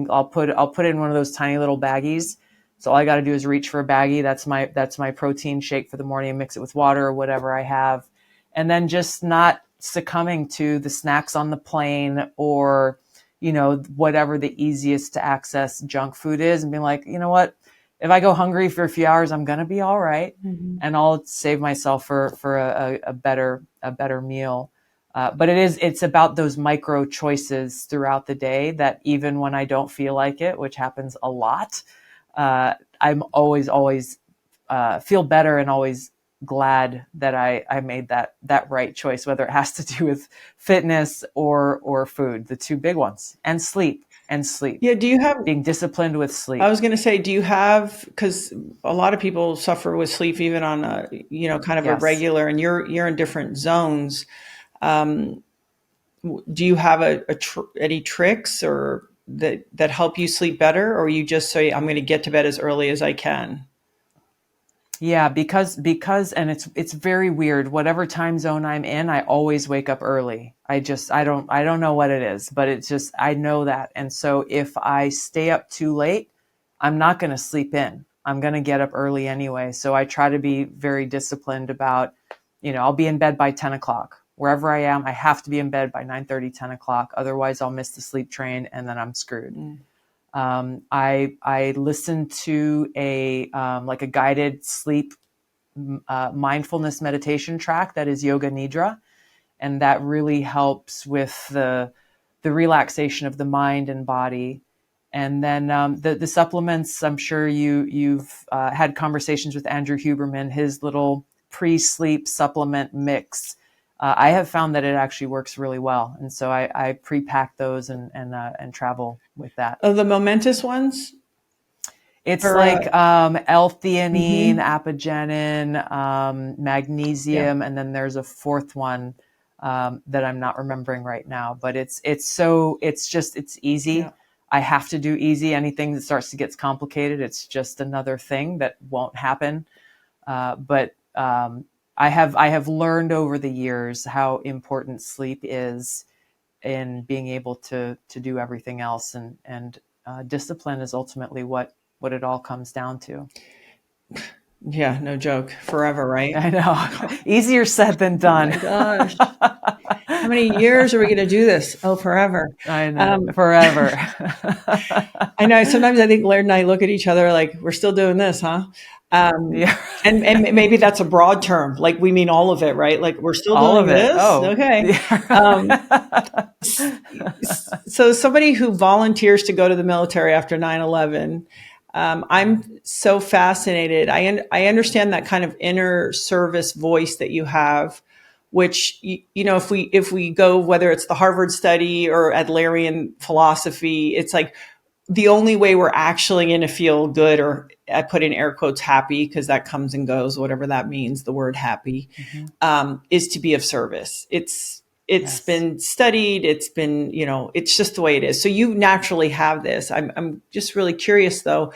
I'll put it in one of those tiny little baggies. So all I got to do is reach for a baggie. That's my protein shake for the morning, and mix it with water or whatever I have. And then just not succumbing to the snacks on the plane, or, whatever the easiest to access junk food is, and being like, you know what? If I go hungry for a few hours, I'm going to be all right. Mhm. And I'll save myself for a better meal. But it's about those micro choices throughout the day, that even when I don't feel like it, which happens a lot, I'm always feel better, and always glad that I made that right choice, whether it has to do with fitness or food, the two big ones, and sleep. Yeah. Do you have Being disciplined with I sleep. was going to say, do you have, because a lot of people suffer with sleep even on a, kind of a Yes. regular, and you're in different zones. Um, do you have any tricks or that help you sleep better, or you just say, I'm going to get to bed as early as I can? Yeah, because and it's very weird. Whatever time zone I'm in, I always wake up early. I don't know what it is, but it's just I know that. And so if I stay up too late, I'm not going to sleep in. I'm going to get up early anyway. So I try to be very disciplined about, I'll be in bed by 10 o'clock. Wherever I am, I have to be in bed by 9:30, 10 o'clock. Otherwise I'll miss the sleep train and then I'm screwed. I listened to like a guided sleep mindfulness meditation track that is Yoga Nidra, and that really helps with the relaxation of the mind and body. And then the supplements. I'm sure you've had conversations with Andrew Huberman. His little pre-sleep supplement mix. I have found that it actually works really well, and so I pre-pack those and travel with that. Oh, the momentous ones? It's For, like L-theanine, mhm. apigenin, Yeah. magnesium, and then there's a fourth one that I'm not remembering right now. But it's easy. Yeah. I have to do easy. Anything that starts to get complicated, it's just another thing that won't happen. But I have learned over the years how important sleep is in being able to do everything else, and discipline is ultimately what it all comes down to. Yeah, no joke. Forever, right? I know. Easier said than Oh done. my gosh. How many years are we going to do this? Oh, forever. I know. Um, Forever. I know. Sometimes I think Laird and I look at each other like we're still doing this, huh? Um, Yeah. and maybe that's a broad term. Like we mean all of it, right? Like we're still All of doing it. this. Oh. Okay. Um, Yeah. so somebody who volunteers to go to the military after 9/11, I'm so fascinated. I understand that kind of inner service voice that you have, which if we go, whether it's the Harvard study or Adlerian philosophy, it's like the only way we're actually going to feel good, or I put in air quotes happy because that comes and goes, whatever that means, the word happy, Mhm. is to be of service. It's Yes. been studied. It's been, it's just the way it is. So you naturally have this. I'm just really curious though,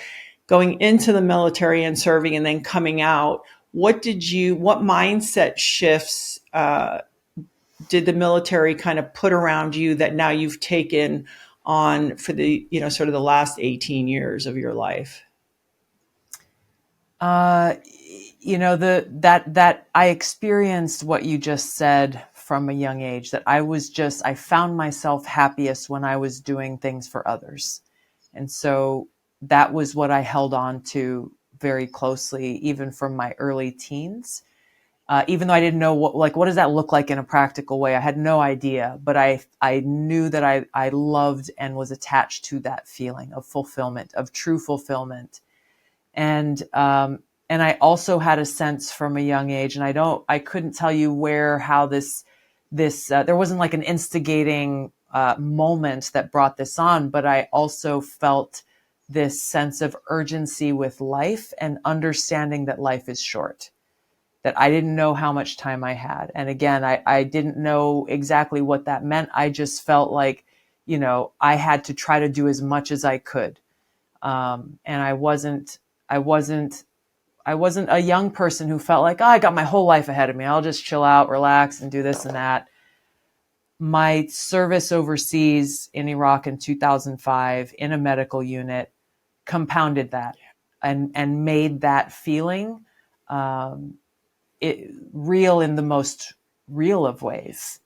going into the military and serving and then coming out, what mindset shifts did the military kind of put around you that now you've taken on for the, sort of the last 18 years of your life? Uh, that I experienced what you just said from a young age, that I found myself happiest when I was doing things for others. And so that was what I held on to very closely, even from my early teens. Even though I didn't know what does that look like in a practical way? I had no idea, but I knew that I loved and was attached to that feeling of fulfillment, of true fulfillment. And I also had a sense from a young age, and I couldn't tell you how this there wasn't like an instigating moment that brought this on, but I also felt this sense of urgency with life and understanding that life is short, that I didn't know how much time I had. And again, I didn't know exactly what that meant. I just felt like, I had to try to do as much as I could. And I wasn't a young person who felt like, oh, I got my whole life ahead of me. I'll just chill out, relax, and do this and that. My service overseas in Iraq in 2005 in a medical unit compounded that, and made that feeling real in the most real of ways.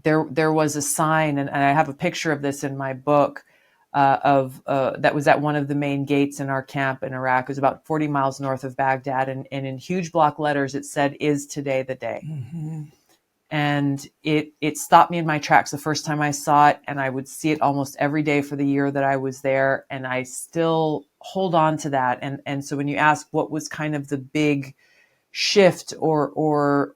There was a sign, and I have a picture of this in my book, of that was at one of the main gates in our camp in Iraq. It was about 40 miles north of Baghdad, and in huge block letters it said, "Is today the day?" Mm-hmm. And it stopped me in my tracks the first time I saw it, and I would see it almost every day for the year that I was there, and I still hold on to that. And so when you ask what was kind of the big shift or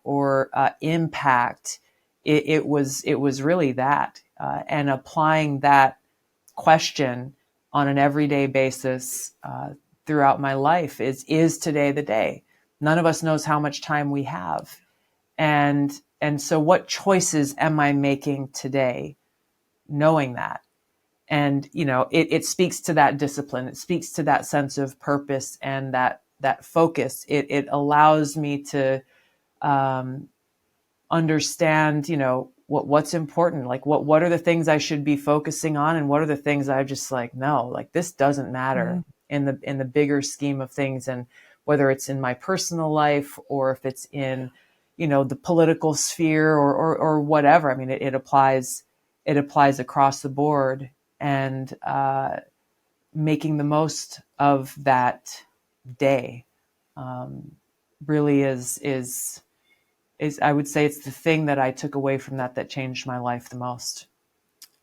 impact, it was really that, and applying that question on an everyday basis throughout my life is today the day? None of us knows how much time we have, and so what choices am I making today, knowing that? And it speaks to that discipline. It speaks to that sense of purpose and that focus. It allows me to understand, what's important, like what are the things I should be focusing on, and what are the things I just like, no, like this doesn't matter in the bigger scheme of things. And whether it's in my personal life or if it's in, the political sphere or whatever, I mean, it applies across the board. And making the most of that day really is I would say it's the thing that I took away from that changed my life the most.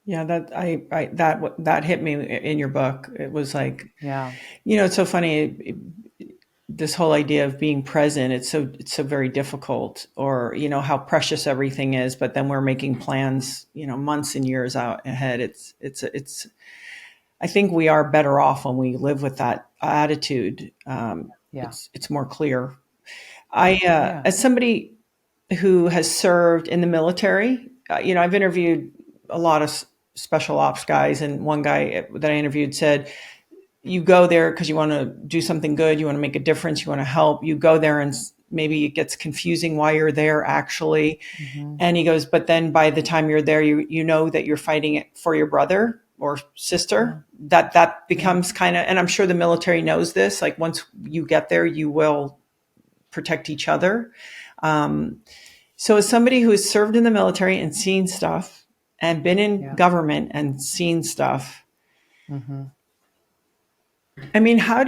Yeah, that hit me in your book. It was like, Yeah. it's so funny. This whole idea of being present, it's so very difficult, or, how precious everything is, but then we're making plans, months and years out ahead. It's, I think we are better off when we live with that attitude. Yeah. It's more clear. Yeah. As somebody who has served in the military, I've interviewed a lot of special ops guys, and one guy that I interviewed said, you go there because you want to do something good, you want to make a difference, you want to help. You go there and maybe it gets confusing why you're there actually. And he goes, but then by the time you're there, you know that you're fighting it for your brother or sister. That becomes kind of, and I'm sure the military knows this, like once you get there, you will protect each other. So as somebody who has served in the military and seen stuff and been in government and seen stuff, I mean, how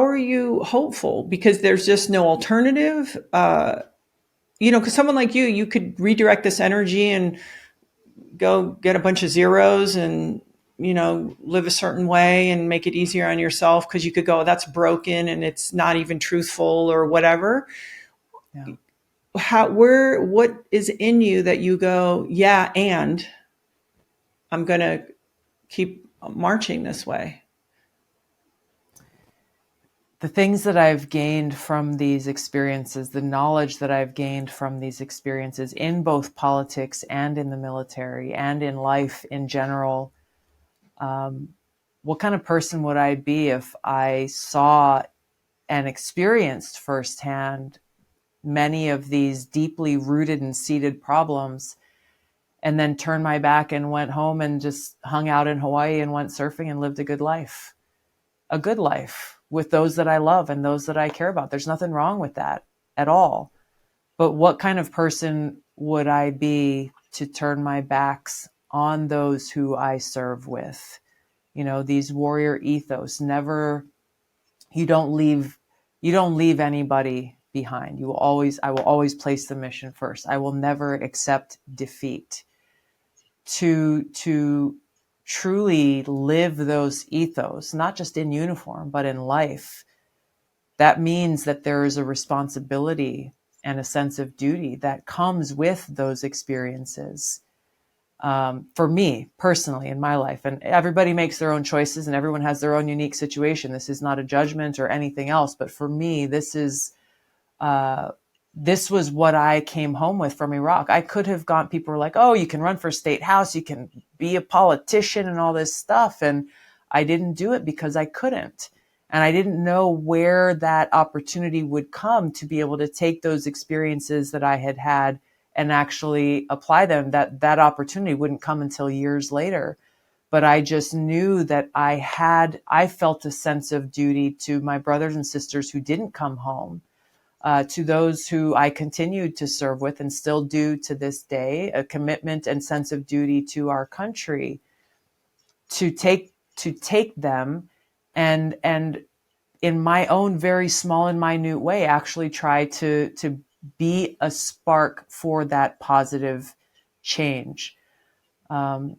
are you hopeful? Because there's just no alternative. Because someone like you could redirect this energy and go get a bunch of zeros and, live a certain way and make it easier on yourself, because you could go, that's broken and it's not even truthful or whatever. Yeah. What is in you that you go, yeah, and I'm going to keep marching this way? The things that I've gained from these experiences, the knowledge that I've gained from these experiences in both politics and in the military and in life in general, what kind of person would I be if I saw and experienced firsthand many of these deeply rooted and seated problems, and then turned my back and went home and just hung out in Hawaii and went surfing and lived a good life with those that I love and those that I care about. There's nothing wrong with that at all. But what kind of person would I be to turn my backs on those who I serve with? These warrior ethos, you don't leave anybody behind. I will always place the mission first. I will never accept defeat. To truly live those ethos, not just in uniform, but in life, that means that there is a responsibility and a sense of duty that comes with those experiences. For me personally in my life, and everybody makes their own choices and everyone has their own unique situation. This is not a judgment or anything else, but for me, this was what I came home with from Iraq. I could have gone, people were like, oh, you can run for state house, you can be a politician and all this stuff. And I didn't do it because I couldn't. And I didn't know where that opportunity would come to be able to take those experiences that I had had and actually apply them. That opportunity wouldn't come until years later. But I just knew that I felt a sense of duty to my brothers and sisters who didn't come home, to those who I continued to serve with and still do to this day, a commitment and sense of duty to our country, to take them and in my own very small and minute way, actually try to be a spark for that positive change. I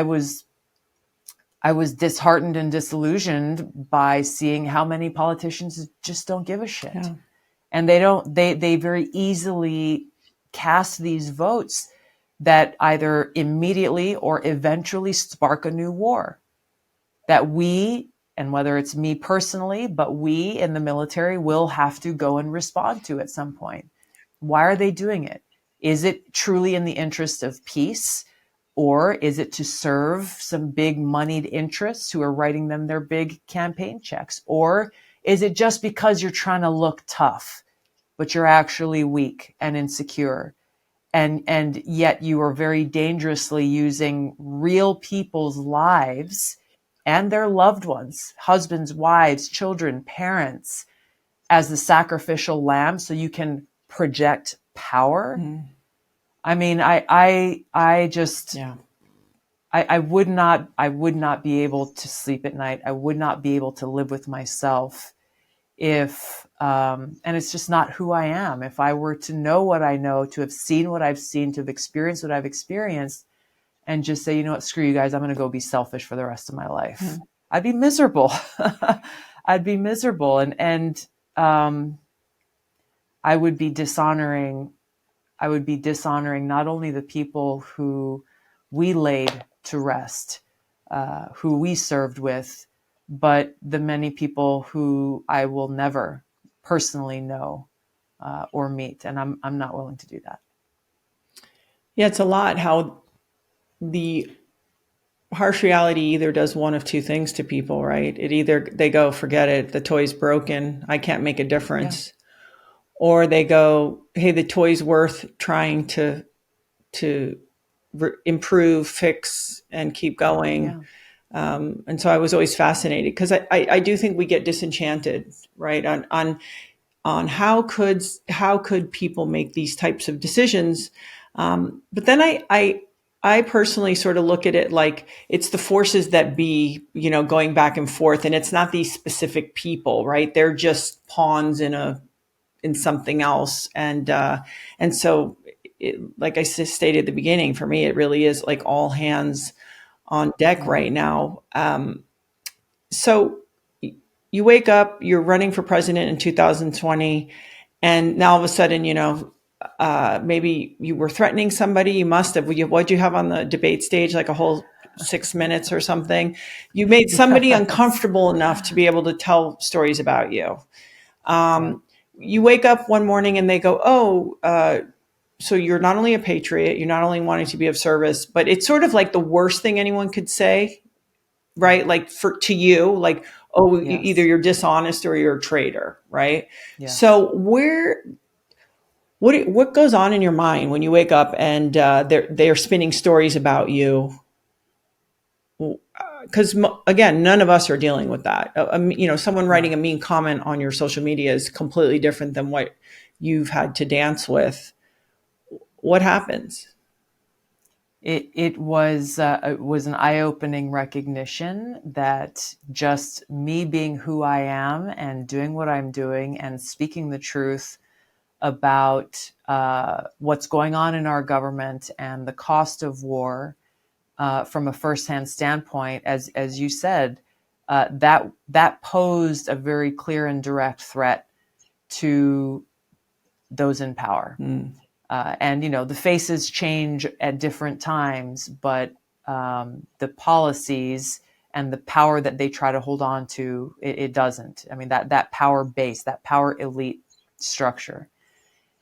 was disheartened and disillusioned by seeing how many politicians just don't give a shit. Yeah. And they very easily cast these votes that either immediately or eventually spark a new war that we, and whether it's me personally, but we in the military will have to go and respond to at some point. Why are they doing it? Is it truly in the interest of peace? Or is it to serve some big moneyed interests who are writing them their big campaign checks? Or Is it just because you're trying to look tough, but you're actually weak and insecure? And yet you are very dangerously using real people's lives and their loved ones, husbands, wives, children, parents, as the sacrificial lamb so you can project power. I mean, I just, Yeah. I would not be able to sleep at night. I would not be able to live with myself if, and it's just not who I am. If I were to know what I know, to have seen what I've seen, to have experienced what I've experienced, and just say, you know what, screw you guys, I'm going to go be selfish for the rest of my life. I'd be miserable. I'd be miserable. And I would be dishonoring not only the people who we laid to rest, who we served with, but the many people who I will never personally know or meet. And I'm not willing to do that. Yeah, it's a lot how the harsh reality either does one of two things to people, right? It either they go, forget it, the toy's broken, I can't make a difference. Yeah. Or they go, hey, the toy's worth trying to improve, fix, and keep going. Yeah. And so I was always fascinated because I do think we get disenchanted, right? On how could people make these types of decisions? But then I personally sort of look at it like it's the forces that be, you know, going back and forth, and it's not these specific people, right? They're just pawns in something else, and so, like I stated at the beginning, for me, it really is like all hands on deck right now. So you wake up, you're running for president in 2020, and now all of a sudden, you know, maybe you were threatening somebody. You must have. What'd you have on the debate stage? Like a whole 6 minutes or something. You made somebody uncomfortable enough to be able to tell stories about you. You wake up one morning and they go, oh, so you're not only a patriot, you're not only wanting to be of service, but it's sort of like the worst thing anyone could say, right? Like to you, like, oh, yes. Either you're dishonest or you're a traitor, right? Yes. So what goes on in your mind when you wake up and they're spinning stories about you? Because again, none of us are dealing with that. You know, someone writing a mean comment on your social media is completely different than what you've had to dance with. What happens? It was an eye-opening recognition that just me being who I am and doing what I'm doing and speaking the truth about what's going on in our government and the cost of war from a firsthand standpoint, as you said, that posed a very clear and direct threat to those in power. And, you know, the faces change at different times, but the policies and the power that they try to hold on to, it doesn't. I mean, that power base, that power elite structure.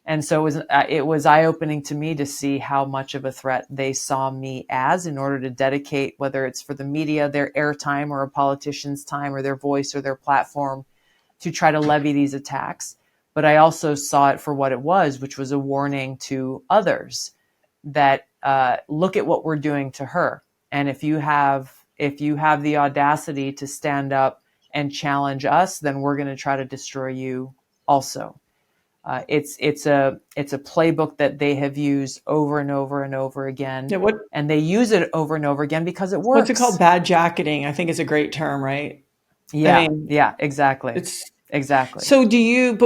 And so it was eye-opening to me to see how much of a threat they saw me as in order to dedicate, whether it's for the media, their airtime, or a politician's time, or their voice, or their platform, to try to levy these attacks. But I also saw it for what it was, which was a warning to others that look at what we're doing to her. And if you have the audacity to stand up and challenge us, then we're going to try to destroy you also. It's a playbook that they have used over and over and over again. Yeah, and they use it over and over again because it works. What's it called? Bad jacketing, I think, is a great term, right? Yeah, I mean, yeah, exactly. Exactly. So do you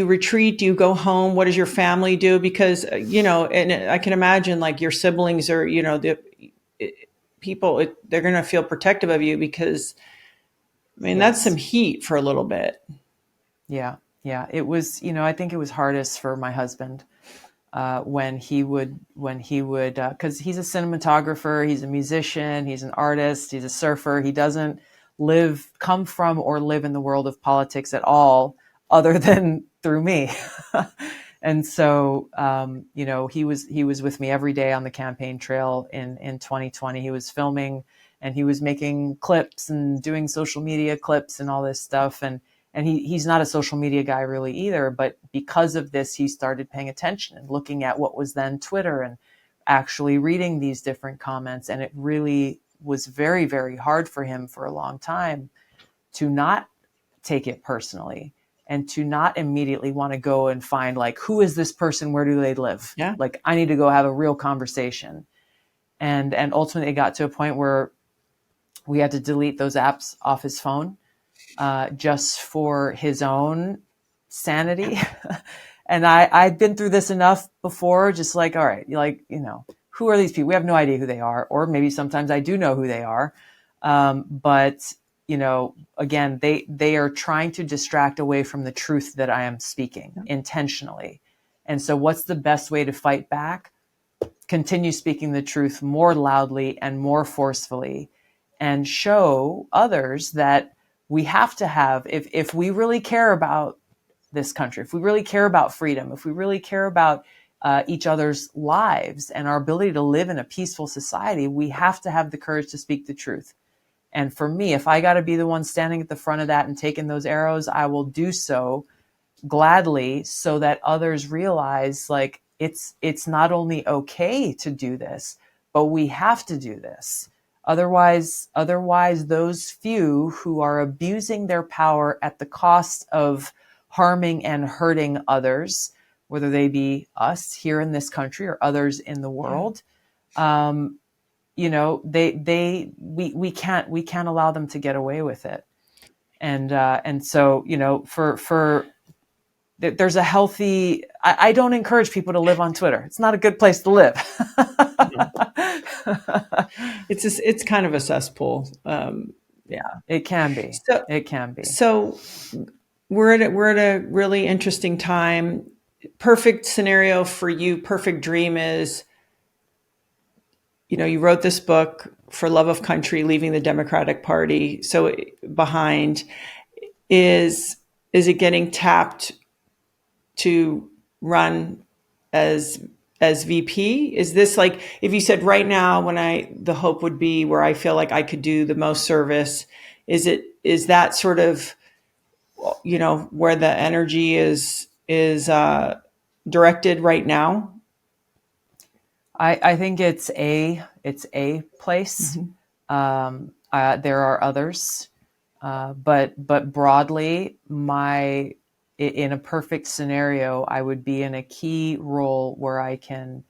retreat? Do you go home? What does your family do? Because, you know, and I can imagine like your siblings or, you know, people, they're going to feel protective of you because, I mean, that's some heat for a little bit. Yeah. Yeah. It was, you know, I think it was hardest for my husband when he would, because he's a cinematographer, he's a musician, he's an artist, he's a surfer. He doesn't come from or live in the world of politics at all other than through me. And so, you know, he was with me every day on the campaign trail in 2020. He was filming and he was making clips and doing social media clips and all this stuff. And he's not a social media guy really either, but because of this, he started paying attention and looking at what was then Twitter and actually reading these different comments. And it really was very, very hard for him for a long time to not take it personally and to not immediately want to go and find, like, who is this person? Where do they live? Yeah. Like, I need to go have a real conversation. And ultimately it got to a point where we had to delete those apps off his phone, just for his own sanity. And I'd been through this enough before, just like, all right, like, who are these people? We have no idea who they are. Or maybe sometimes I do know who they are. But again, they are trying to distract away from the truth that I am speaking intentionally. And so what's the best way to fight back? Continue speaking the truth more loudly and more forcefully, and show others that we have to have, if we really care about this country, if we really care about freedom, if we really care about each other's lives and our ability to live in a peaceful society, we have to have the courage to speak the truth. And for me, if I got to be the one standing at the front of that and taking those arrows, I will do so gladly, so that others realize, like, it's not only okay to do this, but we have to do this. Otherwise those few who are abusing their power at the cost of harming and hurting others, whether they be us here in this country or others in the world, we can't allow them to get away with it. And so, there's a healthy, I don't encourage people to live on Twitter. It's not a good place to live. It's kind of a cesspool. Yeah, it can be. So, it can be. So we're at a really interesting time. Perfect scenario for you, perfect dream is, you wrote this book for love of country, leaving the Democratic Party behind. Is it getting tapped to run as VP? Is this, like, if you said right now, the hope would be where I feel like I could do the most service, is that sort of, where the energy is directed right now? I think it's a place. Mm-hmm. There are others, but broadly, in a perfect scenario, I would be in a key role where I can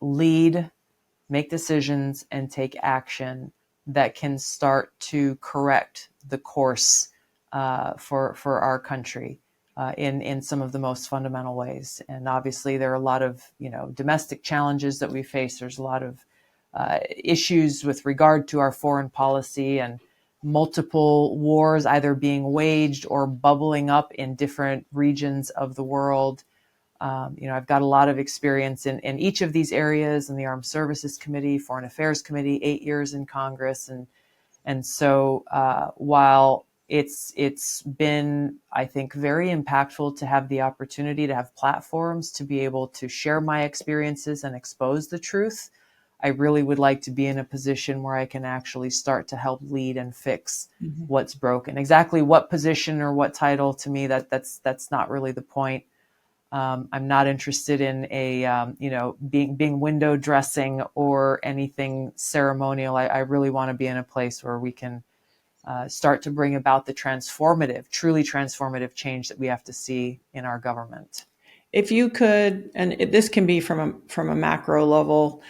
lead, make decisions, and take action that can start to correct the course for our country in some of the most fundamental ways. And obviously, there are a lot of domestic challenges that we face. There's a lot of issues with regard to our foreign policy, and multiple wars either being waged or bubbling up in different regions of the world. I've got a lot of experience in each of these areas, in the Armed Services Committee, Foreign Affairs Committee, 8 years in Congress. And so while it's been, I think, very impactful to have the opportunity to have platforms to be able to share my experiences and expose the truth, I really would like to be in a position where I can actually start to help lead and fix what's broken. Exactly what position or what title, to me, that's not really the point. I'm not interested in being window dressing or anything ceremonial. I really want to be in a place where we can start to bring about the truly transformative change that we have to see in our government. If you could, and this can be from a macro level,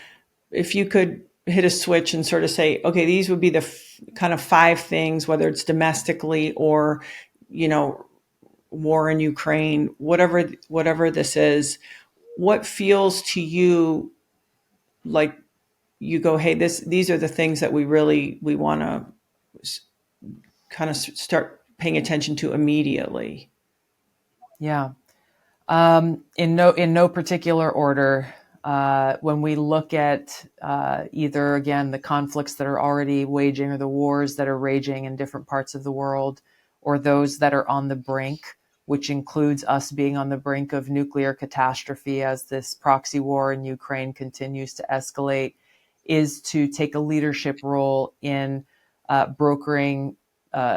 if you could hit a switch and sort of say, okay, these would be the kind of 5 things, whether it's domestically or, war in Ukraine, whatever this is, what feels to you like you go, hey, these are the things that we want to kind of start paying attention to immediately? Yeah. In no particular order. When we look at either, again, the conflicts that are already waging or the wars that are raging in different parts of the world, or those that are on the brink, which includes us being on the brink of nuclear catastrophe as this proxy war in Ukraine continues to escalate, is to take a leadership role in brokering,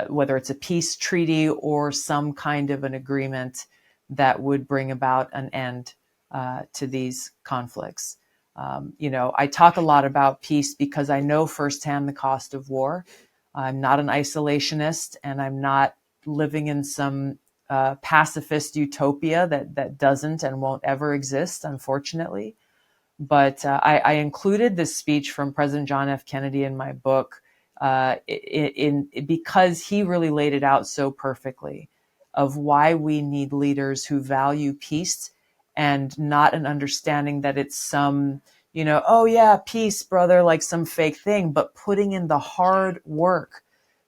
whether it's a peace treaty or some kind of an agreement that would bring about an end to these conflicts. I talk a lot about peace because I know firsthand the cost of war. I'm not an isolationist, and I'm not living in some pacifist utopia that doesn't and won't ever exist, unfortunately. But I included this speech from President John F. Kennedy in my book because he really laid it out so perfectly of why we need leaders who value peace and not an understanding that it's some, oh yeah, peace, brother, like some fake thing, but putting in the hard work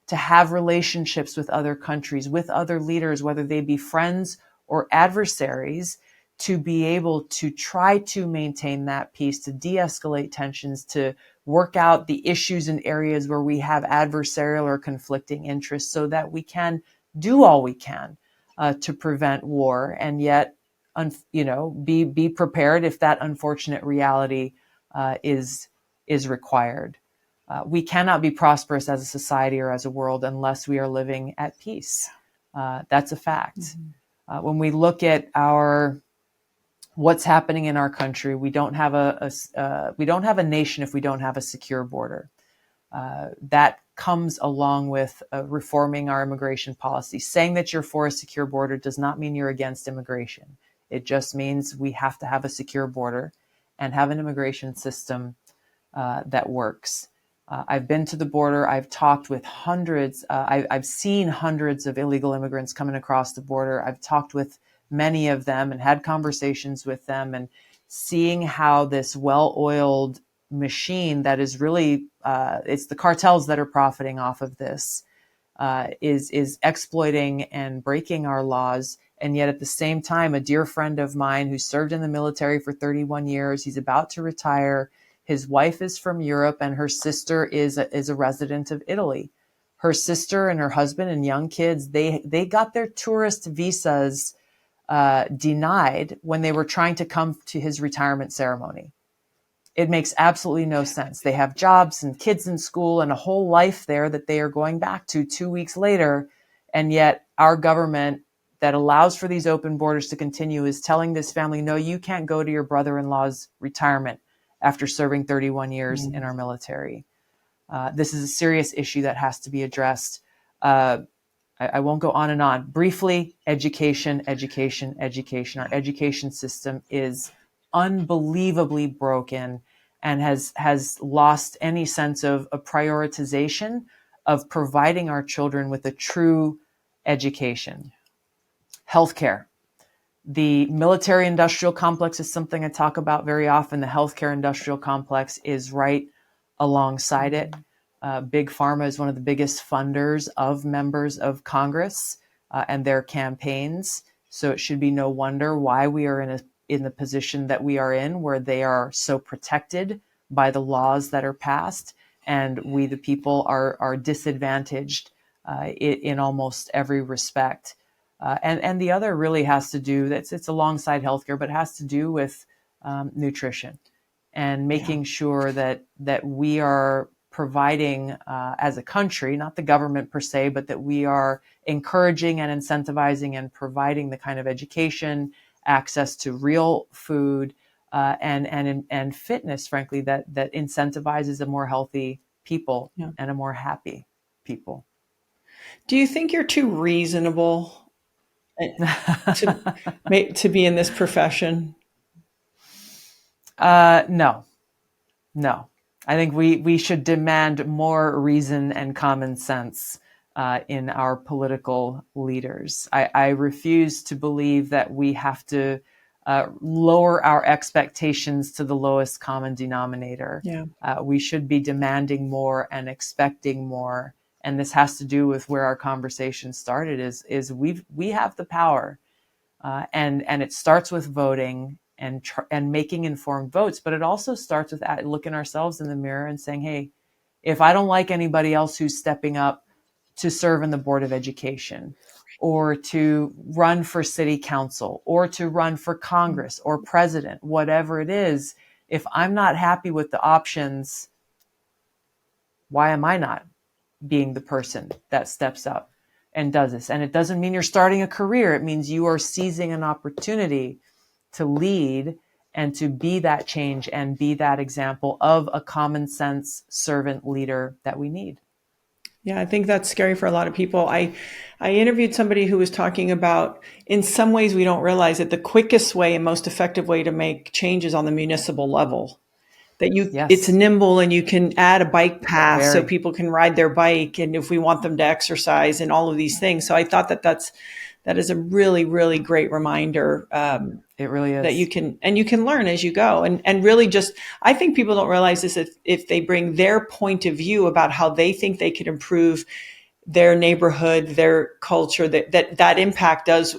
to have relationships with other countries, with other leaders, whether they be friends or adversaries, to be able to try to maintain that peace, to de-escalate tensions, to work out the issues in areas where we have adversarial or conflicting interests so that we can do all we can to prevent war, and yet, be prepared if that unfortunate reality is required. We cannot be prosperous as a society or as a world unless we are living at peace. That's a fact. Mm-hmm. When we look at what's happening in our country, we don't have a nation if we don't have a secure border. That comes along with reforming our immigration policy. Saying that you're for a secure border does not mean you're against immigration. It just means we have to have a secure border and have an immigration system that works. I've been to the border. I've talked with hundreds. I've seen hundreds of illegal immigrants coming across the border. I've talked with many of them and had conversations with them, and seeing how this well-oiled machine that is really, it's the cartels that are profiting off of this, is exploiting and breaking our laws. And yet at the same time, a dear friend of mine who served in the military for 31 years, he's about to retire. His wife is from Europe, and her sister is a resident of Italy. Her sister and her husband and young kids, they got their tourist visas denied when they were trying to come to his retirement ceremony. It makes absolutely no sense. They have jobs and kids in school and a whole life there that they are going back to 2 weeks later, and yet our government that allows for these open borders to continue is telling this family, no, you can't go to your brother-in-law's retirement after serving 31 years in our military. This is a serious issue that has to be addressed. I won't go on and on. Briefly, education. Our education system is unbelievably broken and has lost any sense of a prioritization of providing our children with a true education. Healthcare. The military-industrial complex is something I talk about very often. The healthcare-industrial complex is right alongside it. Big Pharma is one of the biggest funders of members of Congress and their campaigns. So it should be no wonder why we are in the position that we are in, where they are so protected by the laws that are passed, and we, the people, are disadvantaged in almost every respect. And the other really has to do, it's alongside healthcare, but it has to do with nutrition and making sure that we are providing as a country, not the government per se, but that we are encouraging and incentivizing and providing the kind of education, access to real food, and fitness, frankly, that incentivizes a more healthy people and a more happy people. Do you think you're too reasonable to be in this profession? No. I think we should demand more reason and common sense in our political leaders. I refuse to believe that we have to lower our expectations to the lowest common denominator. We should be demanding more and expecting more. And this has to do with where our conversation started, is we have the power, and it starts with voting and making informed votes, but it also starts with looking ourselves in the mirror and saying, hey, if I don't like anybody else who's stepping up to serve in the Board of Education, or to run for city council, or to run for Congress or president, whatever it is, If I'm not happy with the options, why am I not being the person that steps up and does this? And it doesn't mean you're starting a career. It means you are seizing an opportunity to lead and to be that change and be that example of a common sense servant leader that we need. Yeah, I think that's scary for a lot of people. I interviewed somebody who was talking about, in some ways, we don't realize that the quickest way and most effective way to make changes on the municipal level. That it's Yes, nimble and you can add a bike path so very. people can ride their bike, and if we want them to exercise and all of these things. So I thought that is a really, really great reminder, It really that is. you can learn as you go, and really just, I think people don't realize this, if they bring their point of view about how they think they could improve their neighborhood, their culture, that impact does,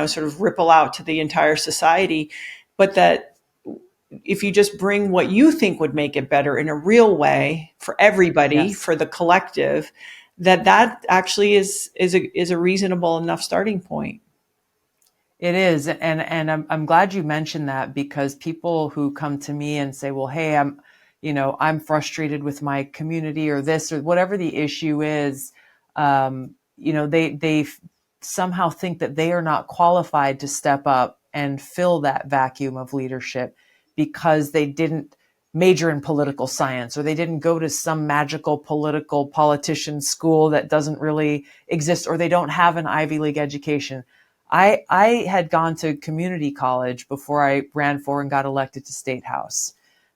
sort of ripple out to the entire society. But that if you just bring what you think would make it better in a real way for everybody, Yes. for the collective, that actually is a reasonable enough starting point. It is, and I'm glad you mentioned that, because people who come to me and say, "Well, hey, I'm frustrated with my community or this or whatever the issue is," they somehow think that they are not qualified to step up and fill that vacuum of leadership because they didn't major in political science, or they didn't go to some magical politician school that doesn't really exist, or they don't have an Ivy League education. I had gone to community college before I ran for and got elected to state house.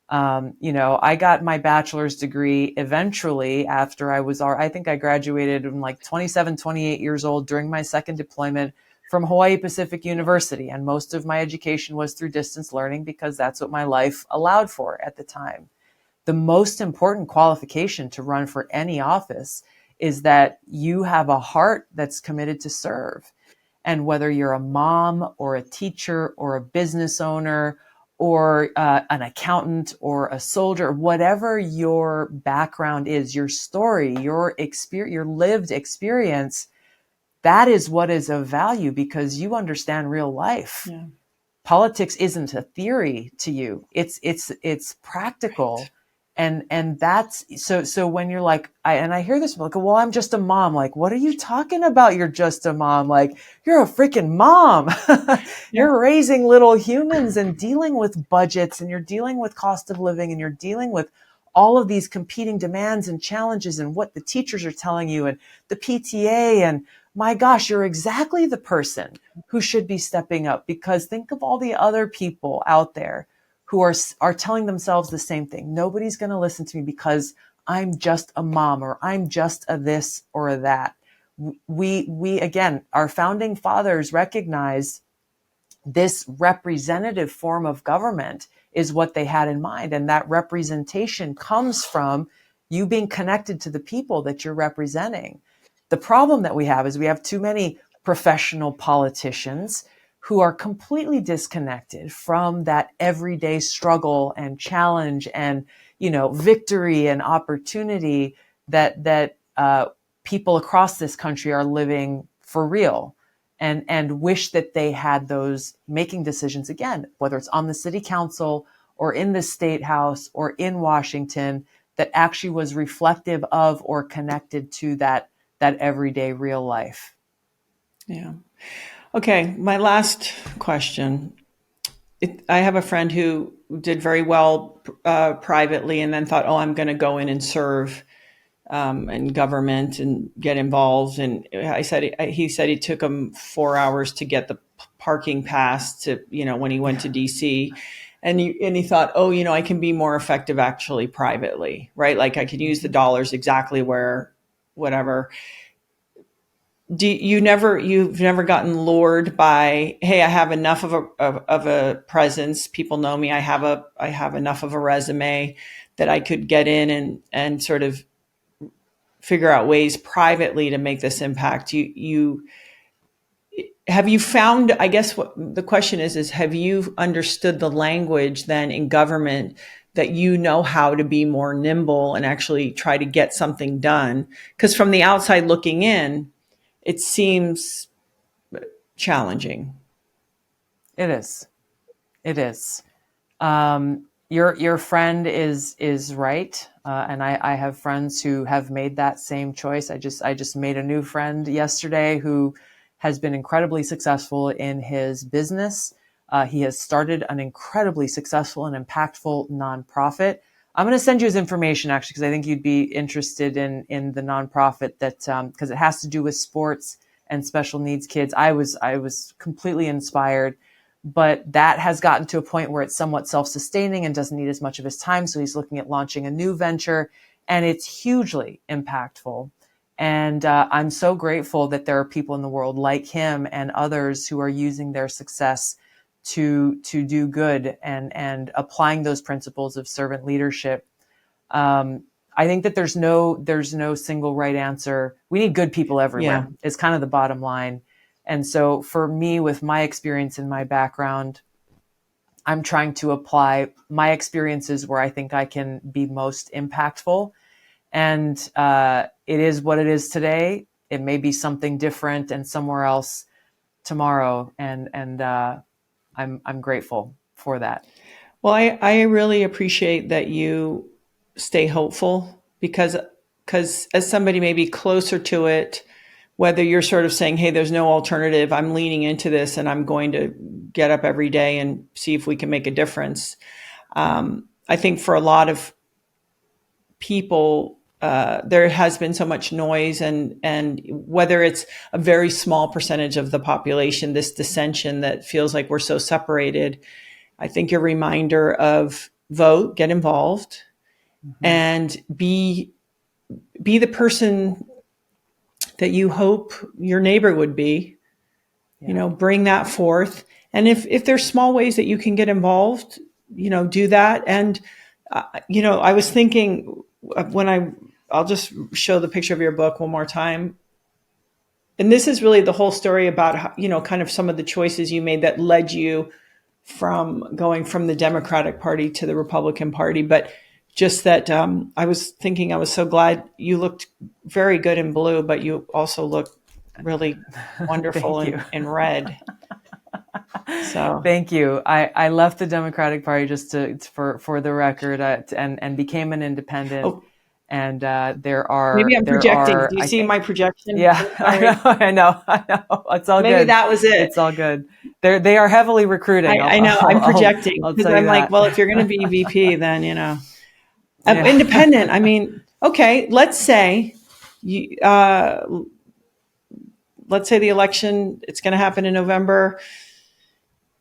I got my bachelor's degree eventually after I think I graduated when like 27, 28 years old during my second deployment from Hawaii Pacific University. And most of my education was through distance learning because that's what my life allowed for at the time. The most important qualification to run for any office is that you have a heart that's committed to serve. And whether you're a mom or a teacher or a business owner or an accountant or a soldier, whatever your background is, your story, your experience, your lived experience, that is what is of value because you understand real life. Yeah. Politics isn't a theory to you. It's Right. practical. And that's so when you're like, I hear this, I'm like, well, I'm just a mom. Like, what are you talking about? You're just a mom. Like, you're a freaking mom. Yeah. You're raising little humans and dealing with budgets, and you're dealing with cost of living, and you're dealing with all of these competing demands and challenges and what the teachers are telling you and the PTA. And my gosh, you're exactly the person who should be stepping up, because think of all the other people out there who are telling themselves the same thing. Nobody's going to listen to me because I'm just a mom, or I'm just a this or a that. We again, our founding fathers recognized this representative form of government is what they had in mind. And that representation comes from you being connected to the people that you're representing. The problem that we have is we have too many professional politicians who are completely disconnected from that everyday struggle and challenge and, victory and opportunity that people across this country are living for real, and wish that they had those making decisions again, whether it's on the city council or in the state house or in Washington, that actually was reflective of or connected to that everyday real life. Yeah. Okay. My last question. I have a friend who did very well privately, and then thought, oh, I'm going to go in and serve in government and get involved. And he said it took him 4 hours to get the parking pass to, when he went to DC. And he thought, oh, I can be more effective actually privately, right? Like I can use the dollars exactly where, whatever. You've never gotten lured by, hey, I have enough of a presence. People know me. I have enough of a resume that I could get in and sort of figure out ways privately to make this impact. You have you found, I guess what the question is have you understood the language then in government that you know how to be more nimble and actually try to get something done? Because from the outside looking in, it seems challenging. It is. It is. Um, Your friend is right, and I have friends who have made that same choice. I just made a new friend yesterday who has been incredibly successful in his business. He has started an incredibly successful and impactful nonprofit. I'm going to send you his information actually because I think you'd be interested in the nonprofit that because it has to do with sports and special needs kids. I was completely inspired, but that has gotten to a point where it's somewhat self-sustaining and doesn't need as much of his time. So he's looking at launching a new venture, and it's hugely impactful. And I'm so grateful that there are people in the world like him and others who are using their success to do good and applying those principles of servant leadership. I think that there's no single right answer. We need good people everywhere. Yeah. Is kind of the bottom line. And so for me, with my experience and my background, I'm trying to apply my experiences where I think I can be most impactful. And it is what it is today. It may be something different and somewhere else tomorrow. And I'm grateful for that. Well, I really appreciate that you stay hopeful because as somebody maybe closer to it, whether you're sort of saying, hey, there's no alternative, I'm leaning into this and I'm going to get up every day and see if we can make a difference. I think for a lot of people, there has been so much noise and whether it's a very small percentage of the population, this dissension that feels like we're so separated. I think your reminder of vote, get involved, and be the person that you hope your neighbor would be. Yeah. Bring that forth. And if there's small ways that you can get involved, do that. And, I was thinking I'll just show the picture of your book one more time. And this is really the whole story about, kind of some of the choices you made that led you from going from the Democratic Party to the Republican Party. But just that I was thinking, I was so glad you looked very good in blue, but you also look really wonderful in red. So thank you. I left the Democratic Party just for the record, and became an independent. Oh, and there are maybe I'm there projecting. are Do you I see think, my projection? yeah, I know. It's all Maybe good. that was it. It's all good. They are heavily recruiting. I know. I'm projecting I'll because tell you I'm like, that. well, if you're going to be VP, then Yeah. independent. I mean, okay, let's say you, let's say the election, it's going to happen in November.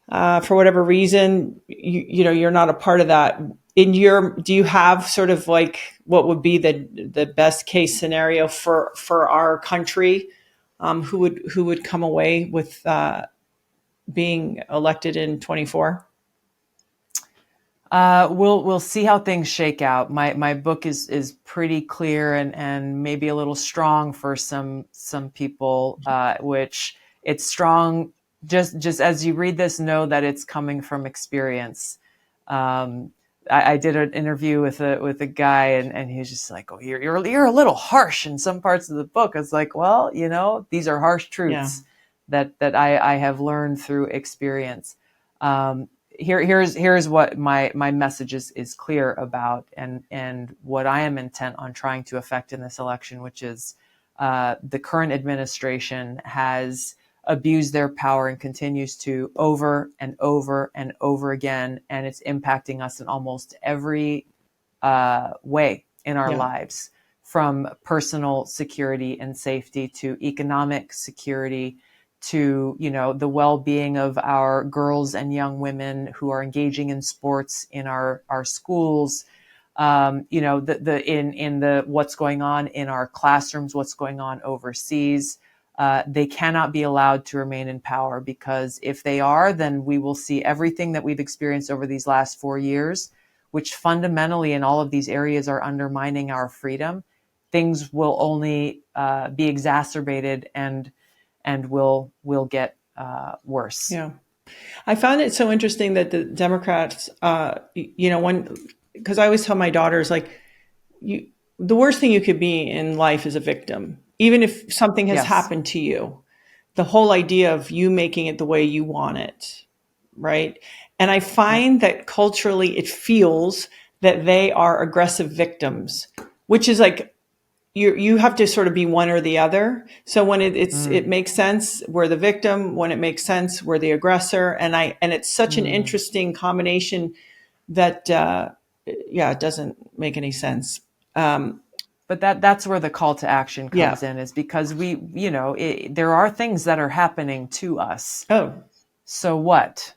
For whatever reason, you're not a part of that. Do you have sort of like what would be the best case scenario for our country? Who would come away with being elected in 24? We'll see how things shake out. My book is pretty clear and maybe a little strong for some people, which it's strong. Just as you read this, know that it's coming from experience. I did an interview with a guy and he's just like, oh, you're a little harsh in some parts of the book. It's like, well, these are harsh truths that I have learned through experience. Here's what my message is clear about and what I am intent on trying to affect in this election, which is the current administration has abused their power and continues to over and over and over again, and it's impacting us in almost every way in our lives, from personal security and safety to economic security to the well-being of our girls and young women who are engaging in sports in our schools, in the what's going on in our classrooms, what's going on overseas. They cannot be allowed to remain in power, because if they are, then we will see everything that we've experienced over these last 4 years, which fundamentally in all of these areas are undermining our freedom. Things will only be exacerbated and will get worse. Yeah. I found it so interesting that the Democrats, because I always tell my daughters, like, the worst thing you could be in life is a victim. Even if something has happened to you, the whole idea of you making it the way you want it right? And I find that culturally it feels that they are aggressive victims, which is like you have to sort of be one or the other. So when it makes sense, we're the victim. When it makes sense, we're the aggressor. And it's such an interesting combination that it doesn't make any sense. But that's where the call to action comes in, is because there are things that are happening to us. Oh, So what?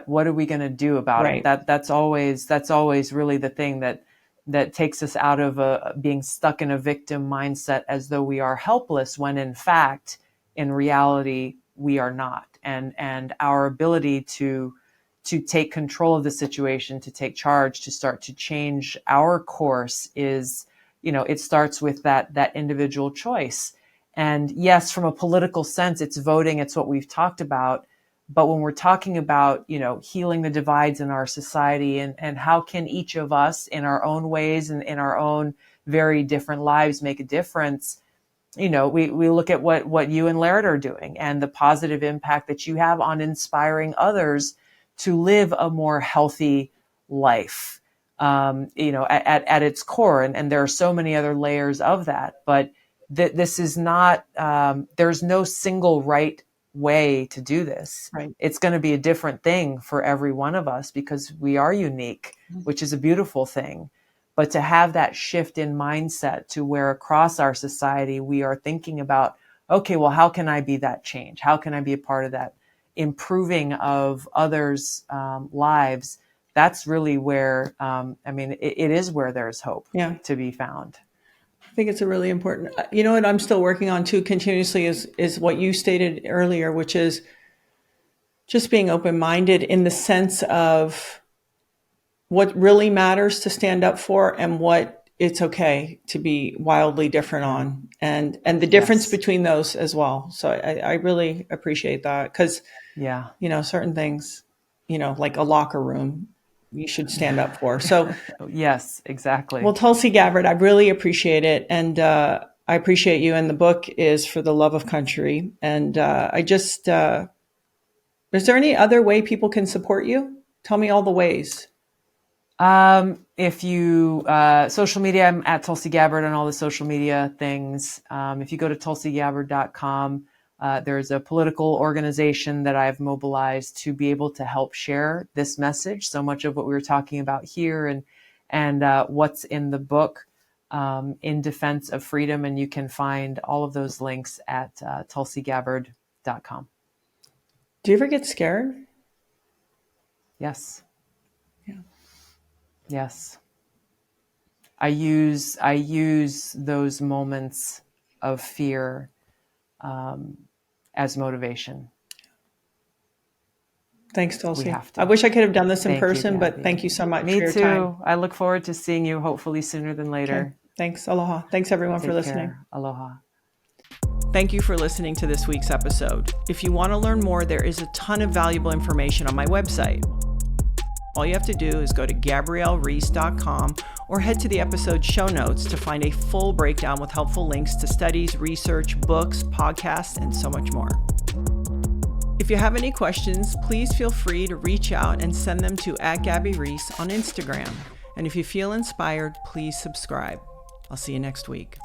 What are we going to do about right. it? That's always really the thing that takes us out of being stuck in a victim mindset, as though we are helpless, when in fact, in reality, we are not. And our ability to take control of the situation, to take charge, to start to change our course is, it starts with that individual choice. And yes, from a political sense, it's voting, it's what we've talked about. But when we're talking about, healing the divides in our society, and how can each of us in our own ways and in our own very different lives make a difference, we look at what you and Laird are doing, and the positive impact that you have on inspiring others to live a more healthy life, at its core. And there are so many other layers of that, but this is not, there's no single right way to do this. Right. It's going to be a different thing for every one of us, because we are unique, which is a beautiful thing. But to have that shift in mindset to where across our society, we are thinking about, okay, well, how can I be that change? How can I be a part of that improving of others' lives? That's really where, it is where there's hope to be found. I think it's a really important, what I'm still working on too continuously is what you stated earlier, which is just being open-minded in the sense of what really matters to stand up for, and what it's okay to be wildly different on, and the difference between those as well. So I really appreciate that, because, certain things, like a locker room, you should stand up for. So yes, exactly. Well, Tulsi Gabbard, I really appreciate it. And I appreciate you. And the book is For the Love of Country. And is there any other way people can support you? Tell me all the ways. If you, social media, I'm at Tulsi Gabbard on all the social media things. If you go to tulsigabbard.com, there's a political organization that I've mobilized to be able to help share this message. So much of what we were talking about here and what's in the book, in defense of freedom. And you can find all of those links at tulsigabbard.com. Do you ever get scared? Yes. Yeah. Yes. I use those moments of fear as motivation. Thanks, Tulsi. We have to. I wish I could have done this in person, you, but thank you so much Me for your too. time. I look forward to seeing you, hopefully sooner than later. Okay. Thanks. Aloha. Thanks, everyone, for listening. Care. Aloha. Thank you for listening to this week's episode. If you want to learn more, there is a ton of valuable information on my website. All you have to do is go to GabrielleReece.com or head to the episode show notes to find a full breakdown with helpful links to studies, research, books, podcasts, and so much more. If you have any questions, please feel free to reach out and send them to @GabbyReece on Instagram. And if you feel inspired, please subscribe. I'll see you next week.